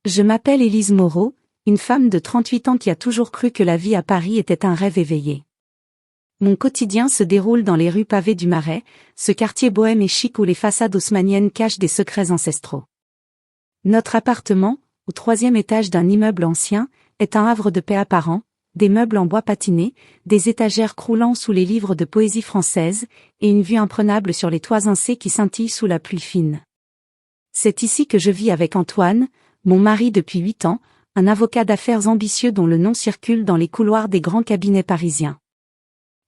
Je m'appelle Élise Moreau, une femme de 38 ans qui a toujours cru que la vie à Paris était un rêve éveillé. Mon quotidien se déroule dans les rues pavées du Marais, ce quartier bohème et chic où les façades haussmanniennes cachent des secrets ancestraux. Notre appartement, au 3e étage d'un immeuble ancien, est un havre de paix apparent, des meubles en bois patiné, des étagères croulant sous les livres de poésie française, et une vue imprenable sur les toits incés qui scintillent sous la pluie fine. C'est ici que je vis avec Antoine, mon mari depuis 8 ans, un avocat d'affaires ambitieux dont le nom circule dans les couloirs des grands cabinets parisiens.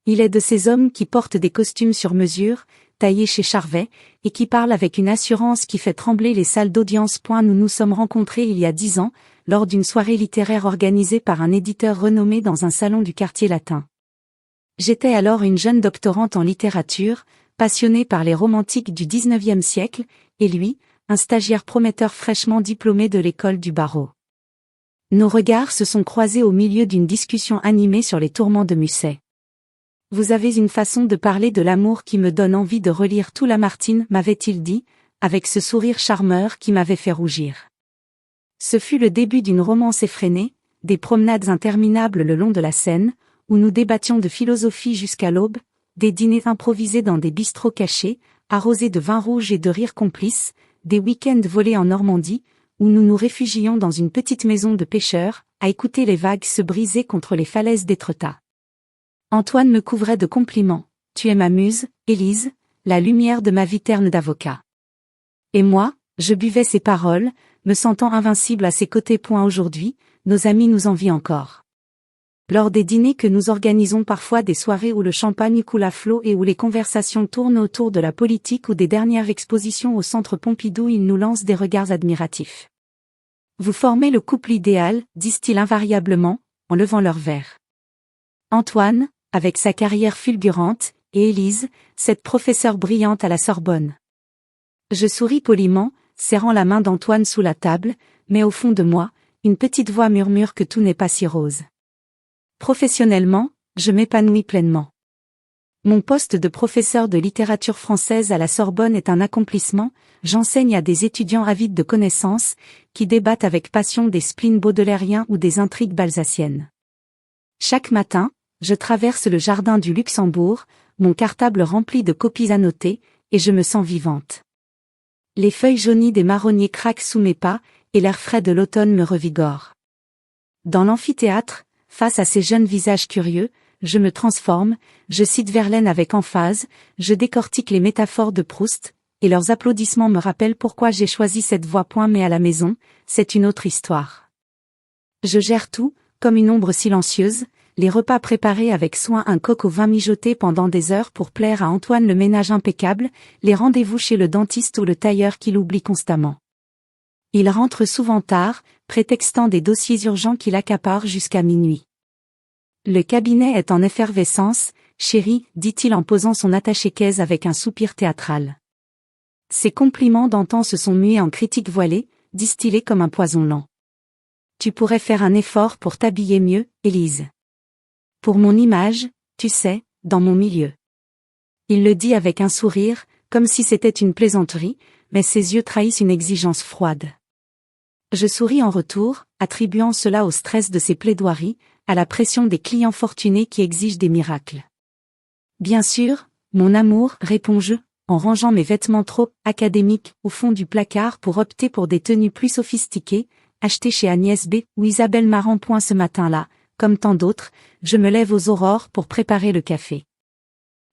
Il est de ces hommes qui portent des costumes sur mesure, taillés chez Charvet, et qui parlent avec une assurance qui fait trembler les salles d'audience. Nous nous sommes rencontrés il y a 10 ans, lors d'une soirée littéraire organisée par un éditeur renommé dans un salon du quartier latin. J'étais alors une jeune doctorante en littérature, passionnée par les romantiques du XIXe siècle, et lui, un stagiaire prometteur fraîchement diplômé de l'école du barreau. Nos regards se sont croisés au milieu d'une discussion animée sur les tourments de Musset. « Vous avez une façon de parler de l'amour qui me donne envie de relire tout Lamartine », m'avait-il dit, avec ce sourire charmeur qui m'avait fait rougir. Ce fut le début d'une romance effrénée, des promenades interminables le long de la Seine, où nous débattions de philosophie jusqu'à l'aube, des dîners improvisés dans des bistrots cachés, arrosés de vin rouge et de rires complices, des week-ends volés en Normandie, où nous nous réfugions dans une petite maison de pêcheurs, à écouter les vagues se briser contre les falaises d'Étretat. Antoine me couvrait de compliments. « Tu es ma muse, Élise, la lumière de ma vie terne d'avocat. » Et moi, je buvais ses paroles, me sentant invincible à ses côtés. Aujourd'hui, nos amis nous envient encore. Lors des dîners que nous organisons, parfois des soirées où le champagne coule à flot et où les conversations tournent autour de la politique ou des dernières expositions au Centre Pompidou, ils nous lancent des regards admiratifs. « Vous formez le couple idéal », disent-ils invariablement, en levant leur verre. Antoine, avec sa carrière fulgurante, et Élise, cette professeure brillante à la Sorbonne. Je souris poliment, serrant la main d'Antoine sous la table, mais au fond de moi, une petite voix murmure que tout n'est pas si rose. Professionnellement, je m'épanouis pleinement. Mon poste de professeur de littérature française à la Sorbonne est un accomplissement. J'enseigne à des étudiants avides de connaissances, qui débattent avec passion des spleens baudelairiens ou des intrigues balsaciennes. Chaque matin, je traverse le jardin du Luxembourg, mon cartable rempli de copies annotées, et je me sens vivante. Les feuilles jaunies des marronniers craquent sous mes pas, et l'air frais de l'automne me revigore. Dans l'amphithéâtre, face à ces jeunes visages curieux, je me transforme, je cite Verlaine avec emphase, je décortique les métaphores de Proust, et leurs applaudissements me rappellent pourquoi j'ai choisi cette voie. Mais à la maison, c'est une autre histoire. Je gère tout, comme une ombre silencieuse, les repas préparés avec soin, un coq au vin mijoté pendant des heures pour plaire à Antoine, le ménage impeccable, les rendez-vous chez le dentiste ou le tailleur qu'il oublie constamment. Il rentre souvent tard, prétextant des dossiers urgents qui l'accaparent jusqu'à minuit. Le cabinet est en effervescence, chérie, dit-il en posant son attaché-caisse avec un soupir théâtral. Ses compliments d'antan se sont mués en critiques voilées, distillées comme un poison lent. Tu pourrais faire un effort pour t'habiller mieux, Élise. Pour mon image, tu sais, dans mon milieu. Il le dit avec un sourire, comme si c'était une plaisanterie, mais ses yeux trahissent une exigence froide. Je souris en retour, attribuant cela au stress de ses plaidoiries, à la pression des clients fortunés qui exigent des miracles. Bien sûr, mon amour, réponds-je, en rangeant mes vêtements trop académiques au fond du placard pour opter pour des tenues plus sophistiquées, achetées chez Agnès B. ou Isabelle Marant. Ce matin-là, comme tant d'autres, je me lève aux aurores pour préparer le café.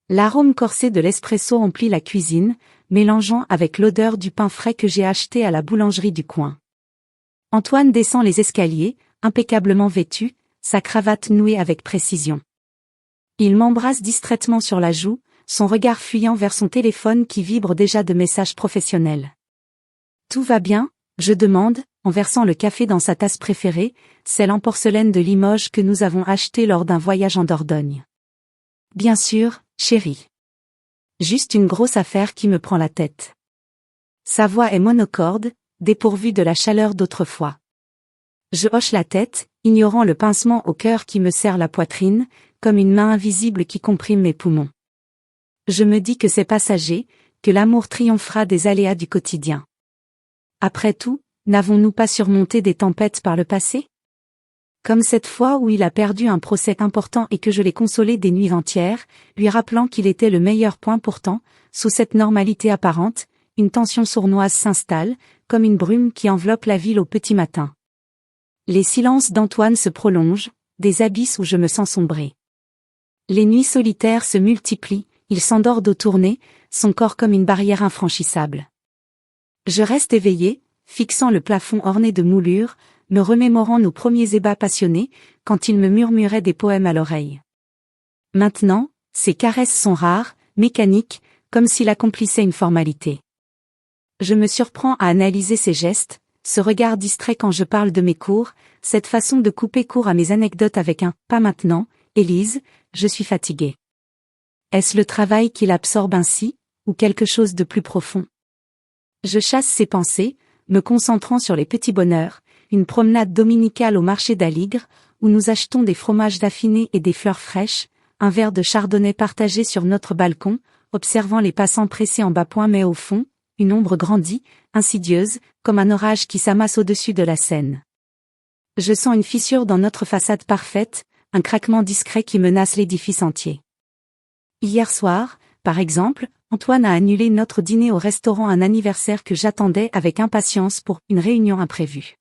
L'arôme corsé de l'espresso emplit la cuisine, mélangeant avec l'odeur du pain frais que j'ai acheté à la boulangerie du coin. Antoine descend les escaliers, impeccablement vêtu, sa cravate nouée avec précision. Il m'embrasse distraitement sur la joue, son regard fuyant vers son téléphone qui vibre déjà de messages professionnels. « Tout va bien ?» je demande, en versant le café dans sa tasse préférée, celle en porcelaine de Limoges que nous avons achetée lors d'un voyage en Dordogne. « Bien sûr, chérie. Juste une grosse affaire qui me prend la tête. » Sa voix est monocorde, dépourvue de la chaleur d'autrefois. Je hoche la tête, ignorant le pincement au cœur qui me serre la poitrine, comme une main invisible qui comprime mes poumons. Je me dis que c'est passager, que l'amour triomphera des aléas du quotidien. Après tout, N'avons-nous pas surmonté des tempêtes par le passé? Comme cette fois où il a perdu un procès important et que je l'ai consolé des nuits entières, lui rappelant qu'il était le meilleur point pourtant, sous cette normalité apparente, une tension sournoise s'installe, comme une brume qui enveloppe la ville au petit matin. Les silences d'Antoine se prolongent, des abysses où je me sens sombrer. Les nuits solitaires se multiplient, il s'endort dos tourné, son corps comme une barrière infranchissable. Je reste éveillé, fixant le plafond orné de moulures, me remémorant nos premiers ébats passionnés, quand il me murmurait des poèmes à l'oreille. Maintenant, ses caresses sont rares, mécaniques, comme s'il accomplissait une formalité. Je me surprends à analyser ses gestes, ce regard distrait quand je parle de mes cours, cette façon de couper court à mes anecdotes avec un « pas maintenant, Élise, je suis fatiguée ». Est-ce le travail qui l'absorbe ainsi, ou quelque chose de plus profond? Je chasse ses pensées, me concentrant sur les petits bonheurs, une promenade dominicale au marché d'Aligre, où nous achetons des fromages affinés et des fleurs fraîches, un verre de chardonnay partagé sur notre balcon, observant les passants pressés en bas point mais au fond, une ombre grandit, insidieuse, comme un orage qui s'amasse au-dessus de la Seine. Je sens une fissure dans notre façade parfaite, un craquement discret qui menace l'édifice entier. Hier soir, par exemple, Antoine a annulé notre dîner au restaurant, un anniversaire que j'attendais avec impatience pour une réunion imprévue.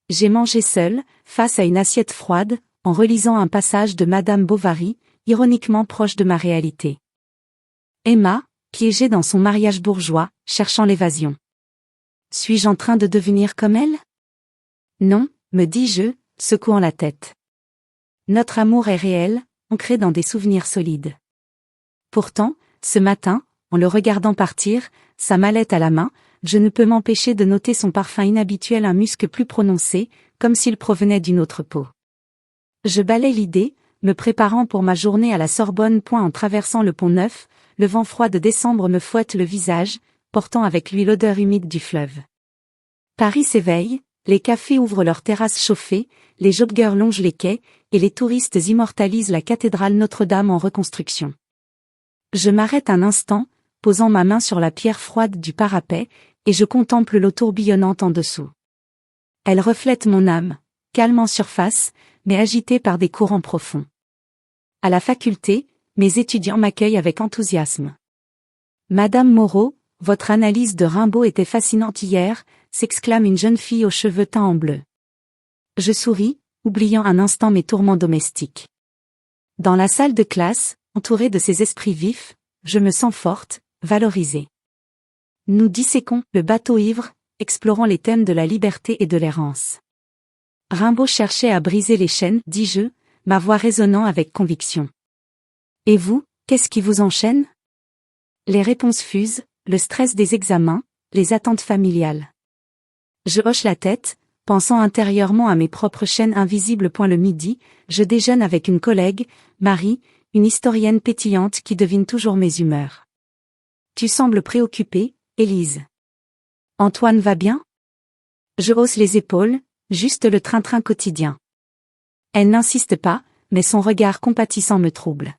J'ai mangé seul, face à une assiette froide, en relisant un passage de Madame Bovary, ironiquement proche de ma réalité. Emma, piégée dans son mariage bourgeois, cherchant l'évasion. Suis-je en train de devenir comme elle? Non, me dis-je, secouant la tête. Notre amour est réel, ancré dans des souvenirs solides. Pourtant, ce matin, en le regardant partir, sa mallette à la main, je ne peux m'empêcher de noter son parfum inhabituel, un musc plus prononcé, comme s'il provenait d'une autre peau. Je balaie l'idée, me préparant pour ma journée à la Sorbonne. En traversant le Pont-Neuf, le vent froid de décembre me fouette le visage, portant avec lui l'odeur humide du fleuve. Paris s'éveille, les cafés ouvrent leurs terrasses chauffées, les joggeurs longent les quais, et les touristes immortalisent la cathédrale Notre-Dame en reconstruction. Je m'arrête un instant, posant ma main sur la pierre froide du parapet, et je contemple l'eau tourbillonnante en dessous. Elle reflète mon âme, calme en surface, mais agitée par des courants profonds. À la faculté, mes étudiants m'accueillent avec enthousiasme. Madame Moreau, votre analyse de Rimbaud était fascinante hier, s'exclame une jeune fille aux cheveux teints en bleu. Je souris, oubliant un instant mes tourments domestiques. Dans la salle de classe, entourée de ces esprits vifs, je me sens forte, valorisée. Nous disséquons le bateau ivre, explorant les thèmes de la liberté et de l'errance. Rimbaud cherchait à briser les chaînes, dis-je, ma voix résonnant avec conviction. Et vous, qu'est-ce qui vous enchaîne? Les réponses fusent, le stress des examens, les attentes familiales. Je hoche la tête, pensant intérieurement à mes propres chaînes invisibles. Le midi, je déjeune avec une collègue, Marie, une historienne pétillante qui devine toujours mes humeurs. Tu sembles préoccupée, Élise. Antoine va bien? Je hausse les épaules, juste le train-train quotidien. Elle n'insiste pas, mais son regard compatissant me trouble.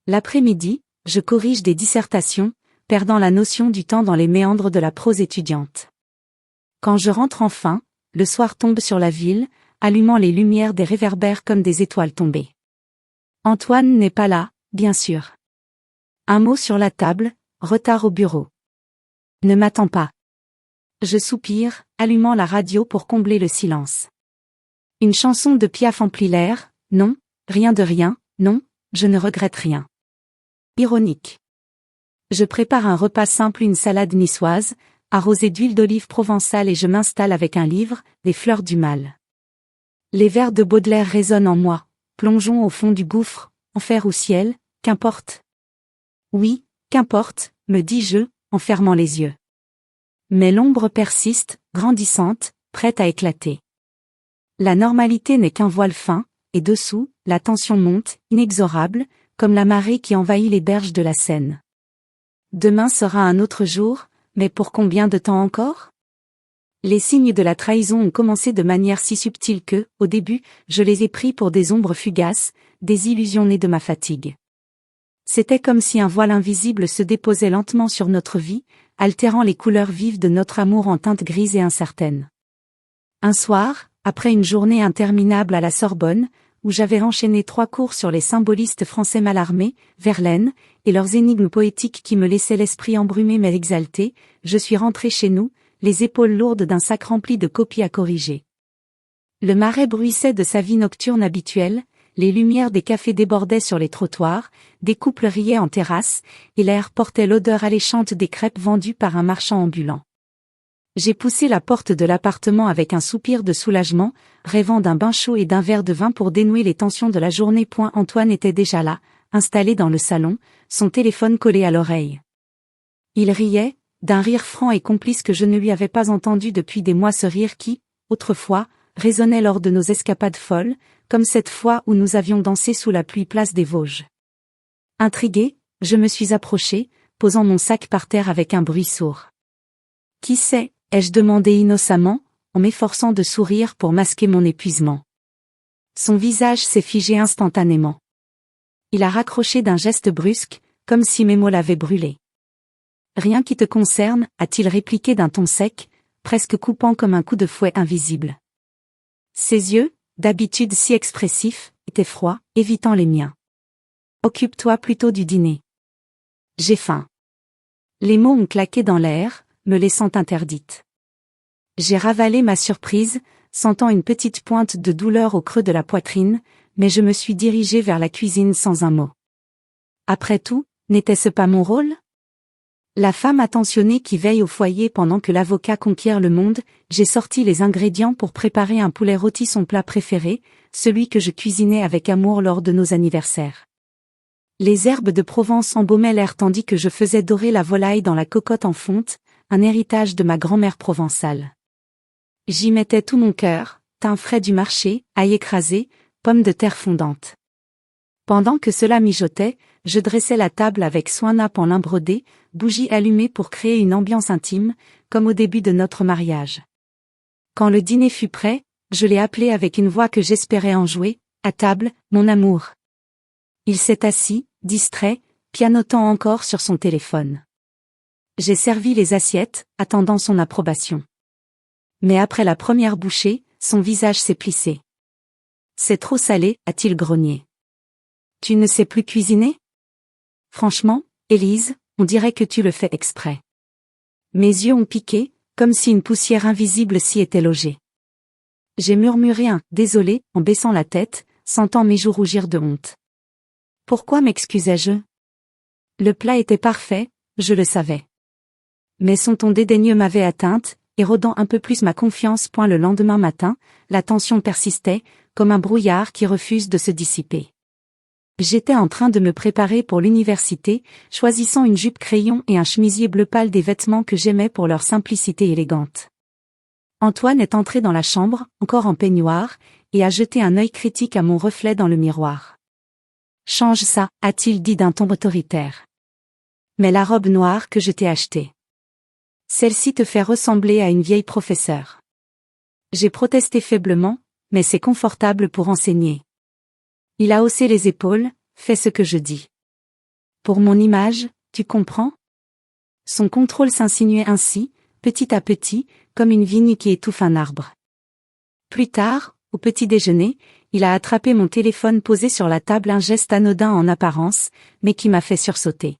L'après-midi, je corrige des dissertations, perdant la notion du temps dans les méandres de la prose étudiante. Quand je rentre enfin, le soir tombe sur la ville, allumant les lumières des réverbères comme des étoiles tombées. Antoine n'est pas là, bien sûr. Un mot sur la table, retard au bureau. Ne m'attends pas. Je soupire, allumant la radio pour combler le silence. Une chanson de Piaf emplit l'air, non, rien de rien, non, je ne regrette rien. Ironique. Je prépare un repas simple, une salade niçoise, arrosée d'huile d'olive provençale, et je m'installe avec un livre, Les Fleurs du Mal. Les vers de Baudelaire résonnent en moi, plongeons au fond du gouffre, enfer ou ciel, qu'importe. Oui, qu'importe, me dis-je, en fermant les yeux. Mais l'ombre persiste, grandissante, prête à éclater. La normalité n'est qu'un voile fin, et dessous, la tension monte, inexorable, comme la marée qui envahit les berges de la Seine. Demain sera un autre jour, mais pour combien de temps encore? Les signes de la trahison ont commencé de manière si subtile que, au début, je les ai pris pour des ombres fugaces, des illusions nées de ma fatigue. C'était comme si un voile invisible se déposait lentement sur notre vie, altérant les couleurs vives de notre amour en teintes grises et incertaines. Un soir, après une journée interminable à la Sorbonne, où j'avais enchaîné 3 cours sur les symbolistes français Mallarmé, Verlaine, et leurs énigmes poétiques qui me laissaient l'esprit embrumé mais exalté, je suis rentré chez nous, les épaules lourdes d'un sac rempli de copies à corriger. Le Marais bruissait de sa vie nocturne habituelle, les lumières des cafés débordaient sur les trottoirs, des couples riaient en terrasse, et l'air portait l'odeur alléchante des crêpes vendues par un marchand ambulant. J'ai poussé la porte de l'appartement avec un soupir de soulagement, rêvant d'un bain chaud et d'un verre de vin pour dénouer les tensions de la journée. Antoine était déjà là, installé dans le salon, son téléphone collé à l'oreille. Il riait, d'un rire franc et complice que je ne lui avais pas entendu depuis des mois, ce rire qui, autrefois, résonnait lors de nos escapades folles, comme cette fois où nous avions dansé sous la pluie place des Vosges. Intrigué, je me suis approché, posant mon sac par terre avec un bruit sourd. « Qui c'est ?» ai-je demandé innocemment, en m'efforçant de sourire pour masquer mon épuisement. Son visage s'est figé instantanément. Il a raccroché d'un geste brusque, comme si mes mots l'avaient brûlé. « Rien qui te concerne », a-t-il répliqué d'un ton sec, presque coupant comme un coup de fouet invisible. Ses yeux, d'habitude si expressifs, étaient froids, évitant les miens. « Occupe-toi plutôt du dîner. J'ai faim. » Les mots ont claqué dans l'air, me laissant interdite. J'ai ravalé ma surprise, sentant une petite pointe de douleur au creux de la poitrine, mais je me suis dirigée vers la cuisine sans un mot. Après tout, n'était-ce pas mon rôle ? La femme attentionnée qui veille au foyer pendant que l'avocat conquiert le monde, j'ai sorti les ingrédients pour préparer un poulet rôti, son plat préféré, celui que je cuisinais avec amour lors de nos anniversaires. Les herbes de Provence embaumaient l'air tandis que je faisais dorer la volaille dans la cocotte en fonte, un héritage de ma grand-mère provençale. J'y mettais tout mon cœur, thym frais du marché, ail écrasé, pommes de terre fondantes. Pendant que cela mijotait, je dressais la table avec soin, nappe en lin brodé, bougies allumées pour créer une ambiance intime, comme au début de notre mariage. Quand le dîner fut prêt, je l'ai appelé avec une voix que j'espérais enjouer, « À table, mon amour !» Il s'est assis, distrait, pianotant encore sur son téléphone. J'ai servi les assiettes, attendant son approbation. Mais après la première bouchée, son visage s'est plissé. « C'est trop salé », a-t-il grogné. « Tu ne sais plus cuisiner ? Franchement, Élise, on dirait que tu le fais exprès. » Mes yeux ont piqué, comme si une poussière invisible s'y était logée. J'ai murmuré un « désolé » en baissant la tête, sentant mes joues rougir de honte. Pourquoi m'excusais-je ? Le plat était parfait, je le savais. Mais son ton dédaigneux m'avait atteinte, érodant un peu plus ma confiance. Le lendemain matin, la tension persistait, comme un brouillard qui refuse de se dissiper. J'étais en train de me préparer pour l'université, choisissant une jupe crayon et un chemisier bleu pâle, des vêtements que j'aimais pour leur simplicité élégante. Antoine est entré dans la chambre, encore en peignoir, et a jeté un œil critique à mon reflet dans le miroir. « Change ça », a-t-il dit d'un ton autoritaire. « Mais la robe noire que je t'ai achetée. Celle-ci te fait ressembler à une vieille professeure. » J'ai protesté faiblement, mais c'est confortable pour enseigner. Il a haussé les épaules, fais ce que je dis. Pour mon image, tu comprends ? Son contrôle s'insinuait ainsi, petit à petit, comme une vigne qui étouffe un arbre. Plus tard, au petit déjeuner, il a attrapé mon téléphone posé sur la table, un geste anodin en apparence, mais qui m'a fait sursauter.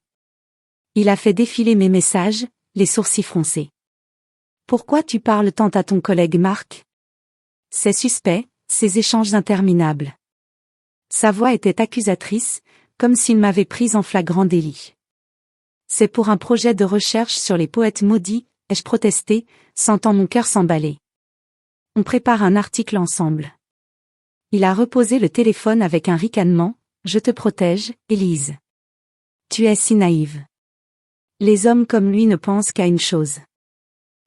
Il a fait défiler mes messages, les sourcils froncés. « Pourquoi tu parles tant à ton collègue Marc ? C'est suspect, ces échanges interminables. » Sa voix était accusatrice, comme s'il m'avait prise en flagrant délit. « C'est pour un projet de recherche sur les poètes maudits », ai-je protesté, sentant mon cœur s'emballer. « On prépare un article ensemble. » Il a reposé le téléphone avec un ricanement. « Je te protège, Élise. Tu es si naïve. Les hommes comme lui ne pensent qu'à une chose. »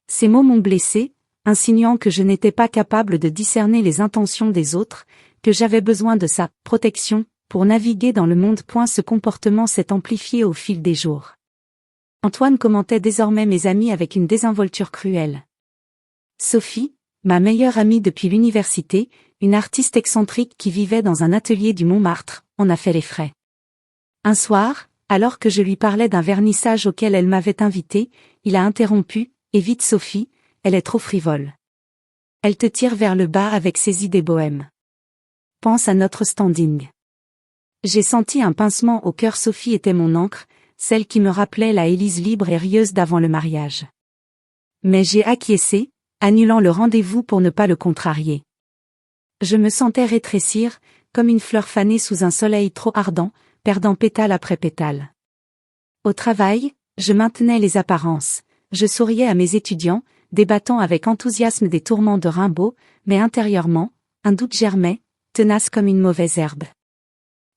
Ces mots m'ont blessé, insinuant que je n'étais pas capable de discerner les intentions des autres, que j'avais besoin de sa protection pour naviguer dans le monde. Ce comportement s'est amplifié au fil des jours. Antoine commentait désormais mes amis avec une désinvolture cruelle. Sophie, ma meilleure amie depuis l'université, une artiste excentrique qui vivait dans un atelier du Montmartre, en a fait les frais. Un soir, Alors que je lui parlais d'un vernissage auquel elle m'avait invité, il a interrompu, « Évite Sophie, elle est trop frivole. Elle te tire vers le bas avec ses idées bohèmes. Pense à notre standing. » J'ai senti un pincement au cœur. Sophie était mon encre, celle qui me rappelait la Élise libre et rieuse d'avant le mariage. Mais j'ai acquiescé, annulant le rendez-vous pour ne pas le contrarier. Je me sentais rétrécir, comme une fleur fanée sous un soleil trop ardent, perdant pétale après pétale. Au travail, je maintenais les apparences, je souriais à mes étudiants, débattant avec enthousiasme des tourments de Rimbaud, mais intérieurement, un doute germait, tenace comme une mauvaise herbe.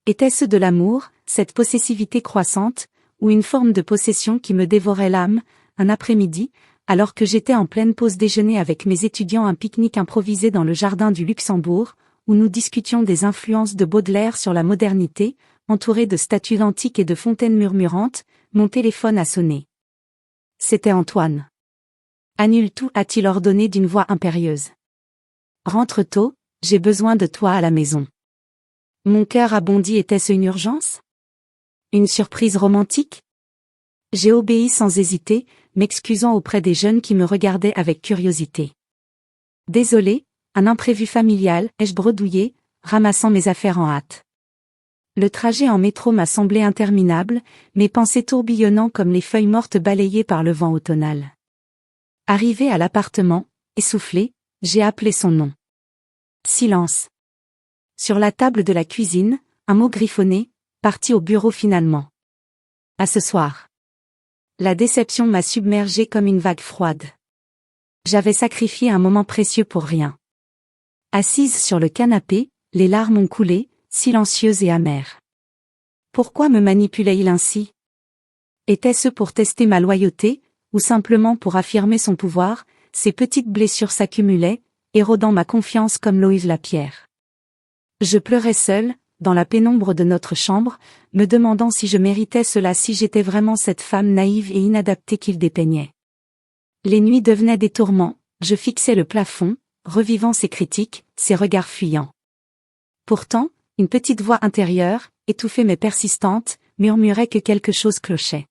Était-ce de l'amour, cette possessivité croissante, ou une forme de possession qui me dévorait l'âme, un après-midi, alors que j'étais en pleine pause déjeuner avec mes étudiants, un pique-nique improvisé dans le jardin du Luxembourg, où nous discutions des influences de Baudelaire sur la modernité, entouré de statues antiques et de fontaines murmurantes, mon téléphone a sonné. C'était Antoine. « Annule tout », a-t-il ordonné d'une voix impérieuse. « Rentre tôt, j'ai besoin de toi à la maison. » Mon cœur a bondi. Était-ce une urgence? Une surprise romantique? J'ai obéi sans hésiter, m'excusant auprès des jeunes qui me regardaient avec curiosité. Désolé, un imprévu familial, ai-je bredouillé, ramassant mes affaires en hâte. Le trajet en métro m'a semblé interminable, mes pensées tourbillonnant comme les feuilles mortes balayées par le vent automnal. Arrivé à l'appartement, essoufflé, j'ai appelé son nom. Silence. Sur la table de la cuisine, un mot griffonné, parti au bureau finalement. À ce soir. La déception m'a submergée comme une vague froide. J'avais sacrifié un moment précieux pour rien. Assise sur le canapé, les larmes ont coulé, silencieuses et amères. Pourquoi me manipulait-il ainsi? Était-ce pour tester ma loyauté, ou simplement pour affirmer son pouvoir? Ces petites blessures s'accumulaient, érodant ma confiance comme l'eau la pierre. Je pleurais seule, dans la pénombre de notre chambre, me demandant si je méritais cela, si j'étais vraiment cette femme naïve et inadaptée qu'il dépeignait. Les nuits devenaient des tourments, je fixais le plafond, revivant ses critiques, ses regards fuyants. Pourtant, une petite voix intérieure, étouffée mais persistante, murmurait que quelque chose clochait.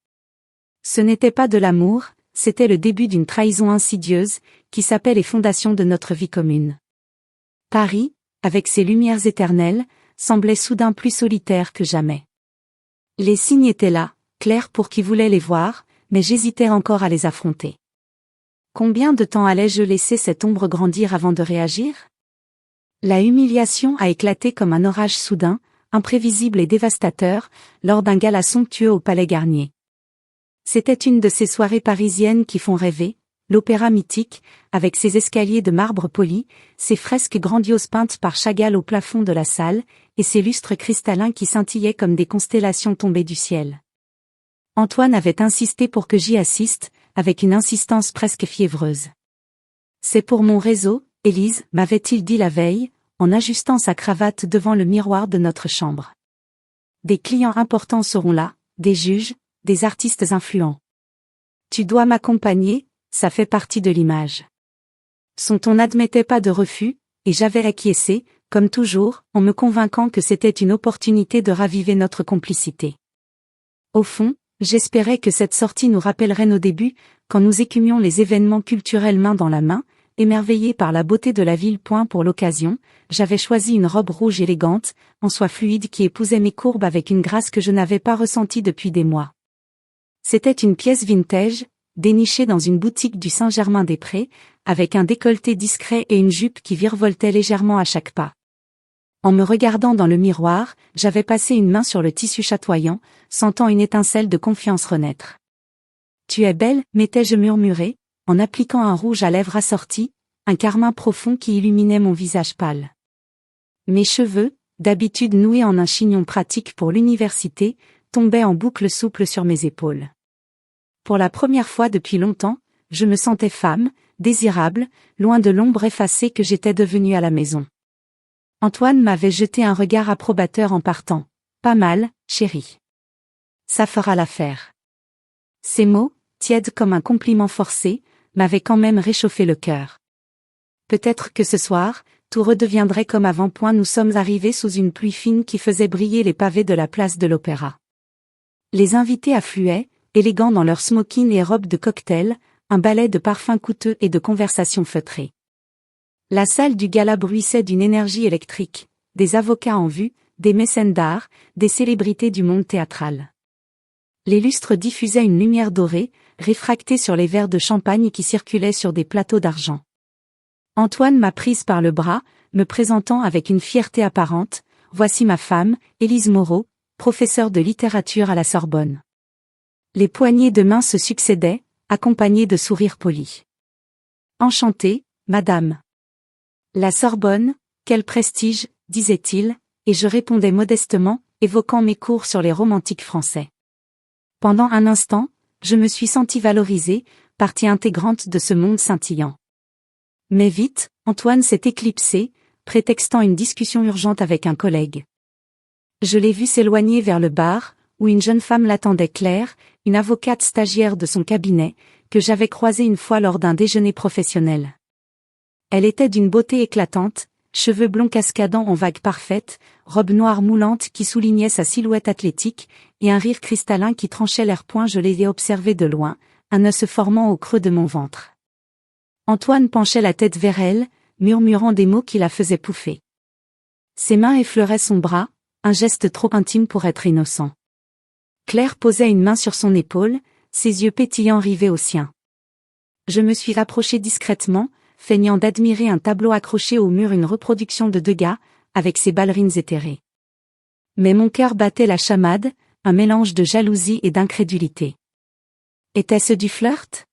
Ce n'était pas de l'amour, c'était le début d'une trahison insidieuse, qui sapait les fondations de notre vie commune. Paris, avec ses lumières éternelles, semblait soudain plus solitaire que jamais. Les signes étaient là, clairs pour qui voulait les voir, mais j'hésitais encore à les affronter. Combien de temps allais-je laisser cette ombre grandir avant de réagir? La humiliation a éclaté comme un orage soudain, imprévisible et dévastateur, lors d'un gala somptueux au Palais Garnier. C'était une de ces soirées parisiennes qui font rêver, l'opéra mythique, avec ses escaliers de marbre poli, ses fresques grandioses peintes par Chagall au plafond de la salle, et ses lustres cristallins qui scintillaient comme des constellations tombées du ciel. Antoine avait insisté pour que j'y assiste, avec une insistance presque fiévreuse. C'est pour mon réseau, Élise, m'avait-il dit la veille, en ajustant sa cravate devant le miroir de notre chambre. Des clients importants seront là, des juges, des artistes influents. Tu dois m'accompagner, ça fait partie de l'image. Son ton n'admettait pas de refus, et j'avais acquiescé, comme toujours, en me convainquant que c'était une opportunité de raviver notre complicité. Au fond, j'espérais que cette sortie nous rappellerait nos débuts, quand nous écumions les événements culturels main dans la main, émerveillés par la beauté de la ville. Pour l'occasion, j'avais choisi une robe rouge élégante, en soie fluide qui épousait mes courbes avec une grâce que je n'avais pas ressentie depuis des mois. C'était une pièce vintage, dénichée dans une boutique du Saint-Germain-des-Prés, avec un décolleté discret et une jupe qui virevoltait légèrement à chaque pas. En me regardant dans le miroir, j'avais passé une main sur le tissu chatoyant, sentant une étincelle de confiance renaître. « Tu es belle », m'étais-je murmuré, en appliquant un rouge à lèvres assorti, un carmin profond qui illuminait mon visage pâle. Mes cheveux, d'habitude noués en un chignon pratique pour l'université, tombaient en boucles souples sur mes épaules. Pour la première fois depuis longtemps, je me sentais femme, désirable, loin de l'ombre effacée que j'étais devenue à la maison. Antoine m'avait jeté un regard approbateur en partant. « Pas mal, chérie. Ça fera l'affaire. » Ces mots, tièdes comme un compliment forcé, m'avaient quand même réchauffé le cœur. Peut-être que ce soir, tout redeviendrait comme avant. Nous sommes arrivés sous une pluie fine qui faisait briller les pavés de la place de l'Opéra. Les invités affluaient, élégants dans leurs smokings et robes de cocktail, un balai de parfums coûteux et de conversations feutrées. La salle du gala bruissait d'une énergie électrique, des avocats en vue, des mécènes d'art, des célébrités du monde théâtral. Les lustres diffusaient une lumière dorée, réfractée sur les verres de champagne qui circulaient sur des plateaux d'argent. Antoine m'a prise par le bras, me présentant avec une fierté apparente, « Voici ma femme, Élise Moreau, professeure de littérature à la Sorbonne. » Les poignées de main se succédaient, accompagnées de sourires polis. « Enchantée, madame. » La Sorbonne, quel prestige, disait-il, et je répondais modestement, évoquant mes cours sur les romantiques français. Pendant un instant, je me suis sentie valorisée, partie intégrante de ce monde scintillant. Mais vite, Antoine s'est éclipsé, prétextant une discussion urgente avec un collègue. Je l'ai vu s'éloigner vers le bar, où une jeune femme l'attendait, Claire, une avocate stagiaire de son cabinet, que j'avais croisée une fois lors d'un déjeuner professionnel. Elle était d'une beauté éclatante, cheveux blonds cascadant en vagues parfaites, robe noire moulante qui soulignait sa silhouette athlétique, et un rire cristallin qui tranchait l'air point. Je l'ai observé de loin, un nœud se formant au creux de mon ventre. Antoine penchait la tête vers elle, murmurant des mots qui la faisaient pouffer. Ses mains effleuraient son bras, un geste trop intime pour être innocent. Claire posait une main sur son épaule, ses yeux pétillants rivés aux siens. Je me suis rapproché discrètement, feignant d'admirer un tableau accroché au mur, une reproduction de Degas, avec ses ballerines éthérées. Mais mon cœur battait la chamade, un mélange de jalousie et d'incrédulité. Était-ce du flirt?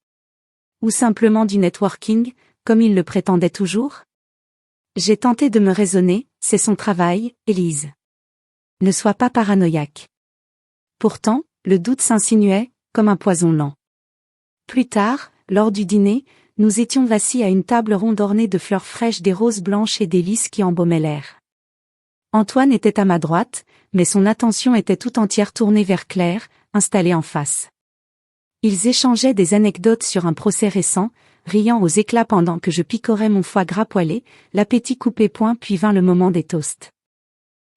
Ou simplement du networking, comme il le prétendait toujours? J'ai tenté de me raisonner, c'est son travail, Élise. Ne sois pas paranoïaque. Pourtant, le doute s'insinuait, comme un poison lent. Plus tard, lors du dîner, nous étions assis à une table ronde ornée de fleurs fraîches, des roses blanches et des lys qui embaumaient l'air. Antoine était à ma droite, mais son attention était tout entière tournée vers Claire, installée en face. Ils échangeaient des anecdotes sur un procès récent, riant aux éclats pendant que je picorais mon foie gras poêlé, l'appétit coupé point. Puis vint le moment des toasts.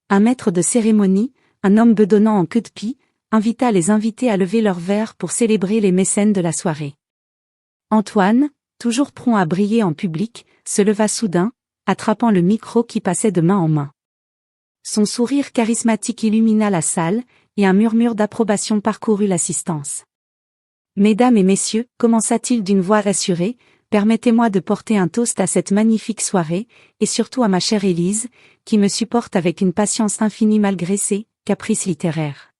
Un maître de cérémonie, un homme bedonnant en queue de pie, invita les invités à lever leurs verres pour célébrer les mécènes de la soirée. Antoine, toujours prompt à briller en public, se leva soudain, attrapant le micro qui passait de main en main. Son sourire charismatique illumina la salle, et un murmure d'approbation parcourut l'assistance. « Mesdames et messieurs, commença-t-il d'une voix rassurée, permettez-moi de porter un toast à cette magnifique soirée, et surtout à ma chère Élise, qui me supporte avec une patience infinie malgré ses caprices littéraires. »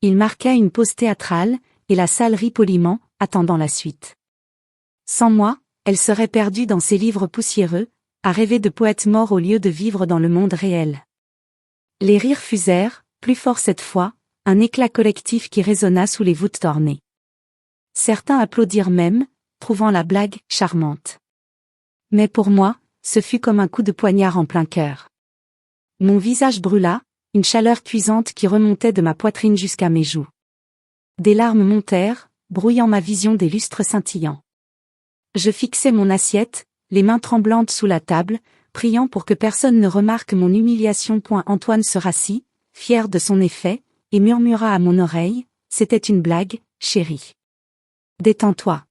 Il marqua une pause théâtrale, et la salle rit poliment, attendant la suite. Sans moi, elle serait perdue dans ses livres poussiéreux, à rêver de poètes morts au lieu de vivre dans le monde réel. Les rires fusèrent, plus fort cette fois, un éclat collectif qui résonna sous les voûtes ornées. Certains applaudirent même, trouvant la blague charmante. Mais pour moi, ce fut comme un coup de poignard en plein cœur. Mon visage brûla, une chaleur cuisante qui remontait de ma poitrine jusqu'à mes joues. Des larmes montèrent, brouillant ma vision des lustres scintillants. Je fixai mon assiette, les mains tremblantes sous la table, priant pour que personne ne remarque mon humiliation. Antoine se rassit, fier de son effet, et murmura à mon oreille, « C'était une blague, chérie. Détends-toi. »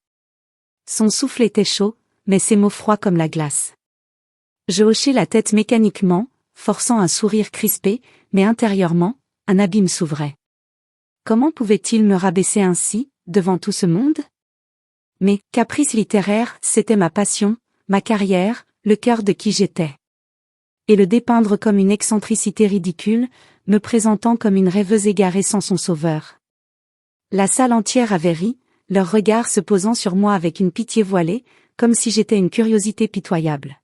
Son souffle était chaud, mais ses mots froids comme la glace. Je hochai la tête mécaniquement, forçant un sourire crispé, mais intérieurement, un abîme s'ouvrait. Comment pouvait-il me rabaisser ainsi, devant tout ce monde? Mais, caprice littéraire, c'était ma passion, ma carrière, le cœur de qui j'étais. Et le dépeindre comme une excentricité ridicule, me présentant comme une rêveuse égarée sans son sauveur. La salle entière avait ri, leurs regards se posant sur moi avec une pitié voilée, comme si j'étais une curiosité pitoyable.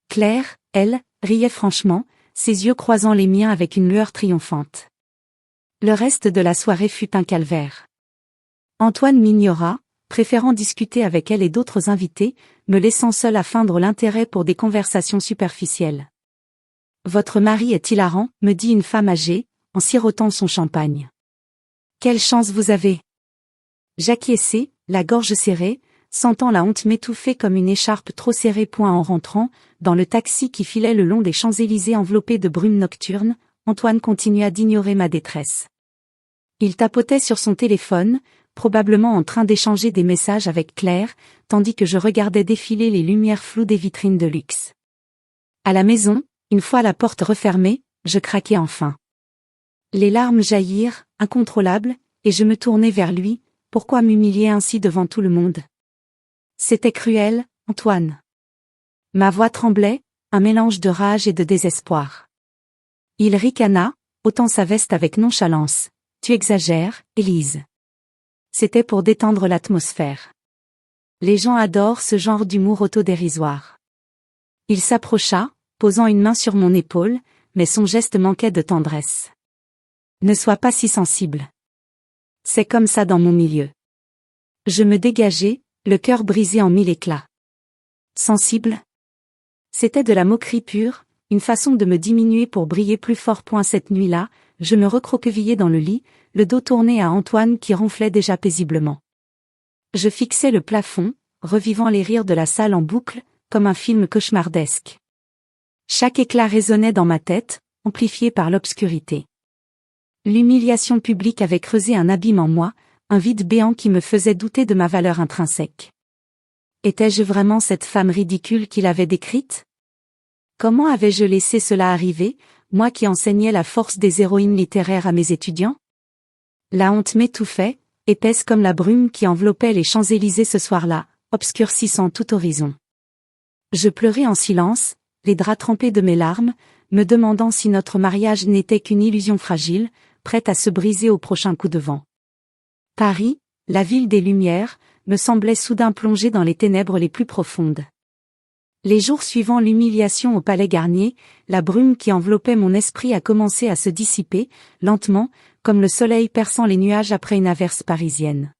Claire, elle, riait franchement, ses yeux croisant les miens avec une lueur triomphante. Le reste de la soirée fut un calvaire. Antoine m'ignora, préférant discuter avec elle et d'autres invités, me laissant seul à feindre l'intérêt pour des conversations superficielles. « Votre mari est hilarant, » me dit une femme âgée, en sirotant son champagne. « Quelle chance vous avez !» J'acquiesçai, la gorge serrée, sentant la honte m'étouffer comme une écharpe trop serrée. En rentrant, dans le taxi qui filait le long des Champs-Élysées enveloppé de brume nocturne, Antoine continua d'ignorer ma détresse. Il tapotait sur son téléphone, probablement en train d'échanger des messages avec Claire, tandis que je regardais défiler les lumières floues des vitrines de luxe. À la maison, une fois la porte refermée, je craquai enfin. Les larmes jaillirent, incontrôlables, et je me tournai vers lui. Pourquoi m'humilier ainsi devant tout le monde? C'était cruel, Antoine. Ma voix tremblait, un mélange de rage et de désespoir. Il ricana, ôtant sa veste avec nonchalance. Tu exagères, Élise. C'était pour détendre l'atmosphère. Les gens adorent ce genre d'humour autodérisoire. Il s'approcha, posant une main sur mon épaule, mais son geste manquait de tendresse. Ne sois pas si sensible. C'est comme ça dans mon milieu. Je me dégageai, le cœur brisé en mille éclats. Sensible? C'était de la moquerie pure, une façon de me diminuer pour briller plus fort. Cette nuit-là, je me recroquevillai dans le lit, le dos tourné à Antoine qui ronflait déjà paisiblement. Je fixais le plafond, revivant les rires de la salle en boucle, comme un film cauchemardesque. Chaque éclat résonnait dans ma tête, amplifié par l'obscurité. L'humiliation publique avait creusé un abîme en moi, un vide béant qui me faisait douter de ma valeur intrinsèque. Étais-je vraiment cette femme ridicule qu'il avait décrite? Comment avais-je laissé cela arriver, moi qui enseignais la force des héroïnes littéraires à mes étudiants? La honte m'étouffait, épaisse comme la brume qui enveloppait les Champs-Élysées ce soir-là, obscurcissant tout horizon. Je pleurais en silence, les draps trempés de mes larmes, me demandant si notre mariage n'était qu'une illusion fragile, prête à se briser au prochain coup de vent. Paris, la ville des Lumières, me semblait soudain plongée dans les ténèbres les plus profondes. Les jours suivant l'humiliation au Palais Garnier, la brume qui enveloppait mon esprit a commencé à se dissiper, lentement, comme le soleil perçant les nuages après une averse parisienne.